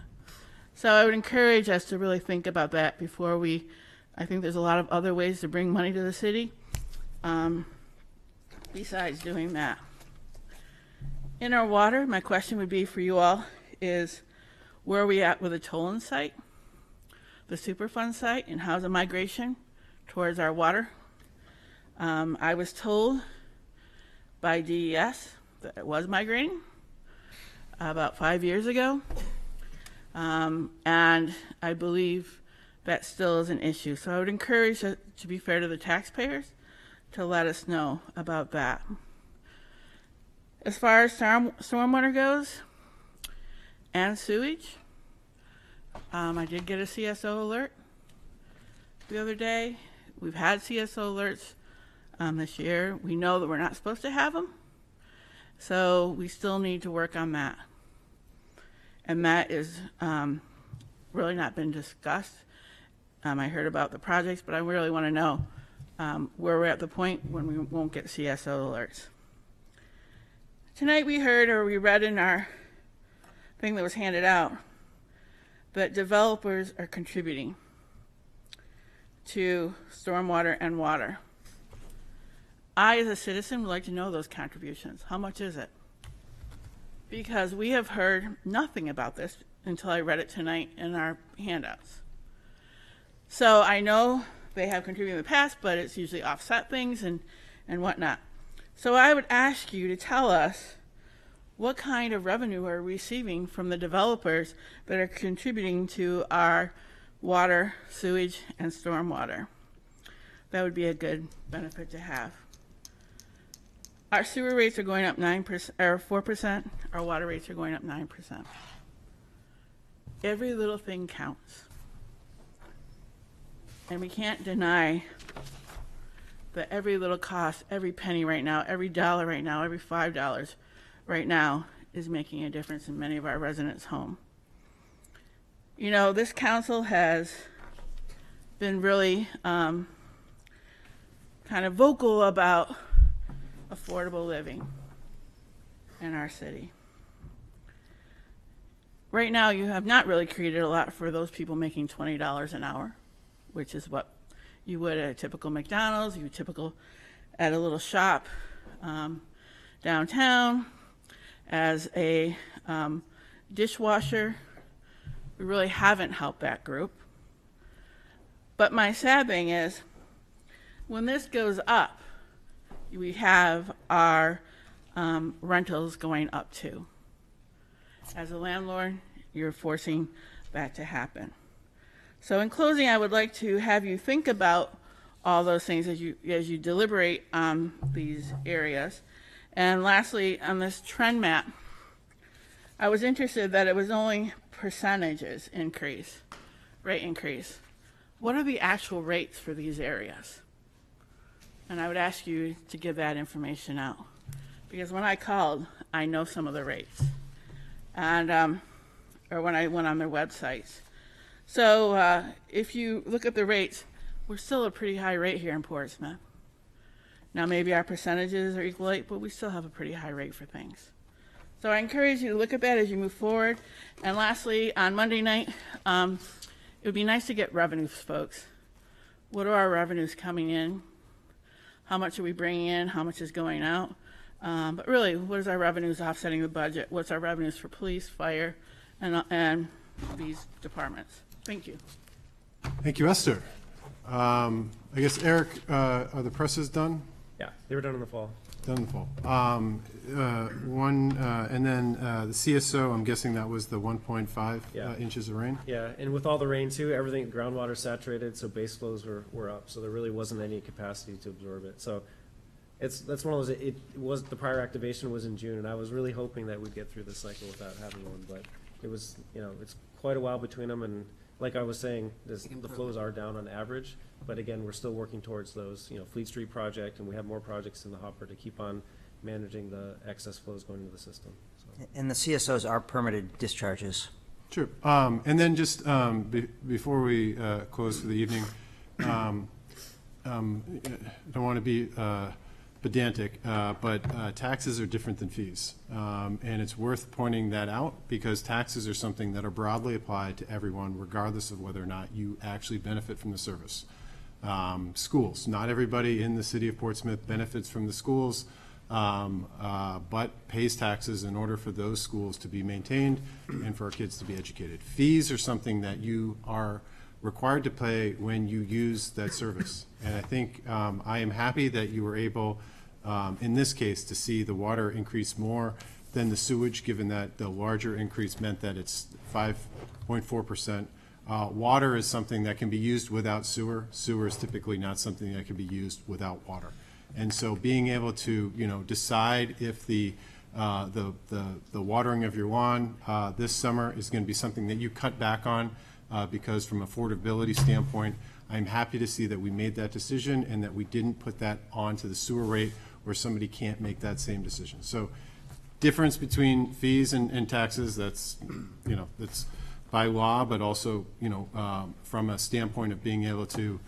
So I would encourage us to really think about that before I think there's a lot of other ways to bring money to the city besides doing that. In our water, my question would be for you all is, where are we at with the Toland site, the Superfund site, and how's the migration towards our water? I was told by DES that it was migrating about 5 years ago, and I believe that still is an issue. So I would encourage, to be fair to the taxpayers, to let us know about that. As far as stormwater goes and sewage, I did get a CSO alert the other day. We've had CSO alerts this year. We know that we're not supposed to have them, so we still need to work on that. And that is really not been discussed. I heard about the projects, but I really want to know where we're at the point when we won't get CSO alerts. Tonight we heard, or we read in our thing that was handed out, that developers are contributing to stormwater and water. I, as a citizen, would like to know those contributions. How much is it? Because we have heard nothing about this until I read it tonight in our handouts. So I know they have contributed in the past, but it's usually offset things and whatnot. So I would ask you to tell us what kind of revenue we're receiving from the developers that are contributing to our water, sewage, and stormwater. That would be a good benefit to have. Our sewer rates are going up 9% or 4%. Our water rates are going up 9%. Every little thing counts. And we can't deny that every little cost, every penny right now, every dollar right now, every $5 right now is making a difference in many of our residents' home. You know, this council has been really kind of vocal about affordable living in our city. Right now, you have not really created a lot for those people making $20 an hour, which is what you would at a typical McDonald's, you would typical at a little shop downtown. As a dishwasher, we really haven't helped that group. But my sad thing is, when this goes up, we have our rentals going up too. As a landlord, you're forcing that to happen. So in closing, I would like to have you think about all those things as you deliberate on these areas. And lastly, on this trend map, I was interested that it was only percentages increase, rate increase. What are the actual rates for these areas? And I would ask you to give that information out. Because when I called, I know some of the rates. And, or when I went on their websites. So if you look at the rates, we're still a pretty high rate here in Portsmouth. Now maybe our percentages are equal, but we still have a pretty high rate for things. So I encourage you to look at that as you move forward. And lastly, on Monday night, it would be nice to get revenues, folks. What are our revenues coming in? How much are we bringing in? How much is going out? But really, what is our revenues offsetting the budget? What's our revenues for police, fire, and these departments? Thank you. Thank you, Esther. I guess, Eric, are the presses done? Yeah, they were done in the fall. Done in the fall. And then the CSO, I'm guessing that was the 1.5 inches of rain? Yeah, and with all the rain too, everything, groundwater saturated, so base flows were up, so there really wasn't any capacity to absorb it. So that's one of those, it was, the prior activation was in June, and I was really hoping that we'd get through this cycle without having one, but it was, it's quite a while between them, and like I was saying, the flows are down on average, but again, we're still working towards those, Fleet Street project, and we have more projects in the hopper to keep on managing the excess flows going into the system. So. And the CSOs are permitted discharges. Sure. And then just before we close for the evening, I don't want to be pedantic, but taxes are different than fees. And it's worth pointing that out because taxes are something that are broadly applied to everyone, regardless of whether or not you actually benefit from the service. Schools, not everybody in the city of Portsmouth benefits from the schools, but pays taxes in order for those schools to be maintained and for our kids to be educated. Fees are something that you are required to pay when you use that service. And I think I am happy that you were able, in this case, to see the water increase more than the sewage, given that the larger increase meant that it's 5.4%. Water is something that can be used without sewer. Sewer is typically not something that can be used without water. And so being able to, decide if the watering of your lawn this summer is going to be something that you cut back on because from affordability standpoint, I'm happy to see that we made that decision and that we didn't put that onto the sewer rate where somebody can't make that same decision. So difference between fees and taxes, that's, that's by law, but also, from a standpoint of being able to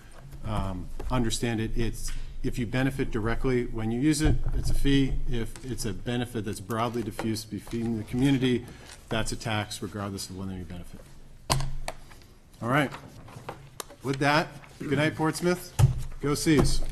understand it, it's, if you benefit directly when you use it, it's a fee. If it's a benefit that's broadly diffused between the community, that's a tax regardless of whether you benefit. All right. With that, good night, Portsmouth. Go Seas.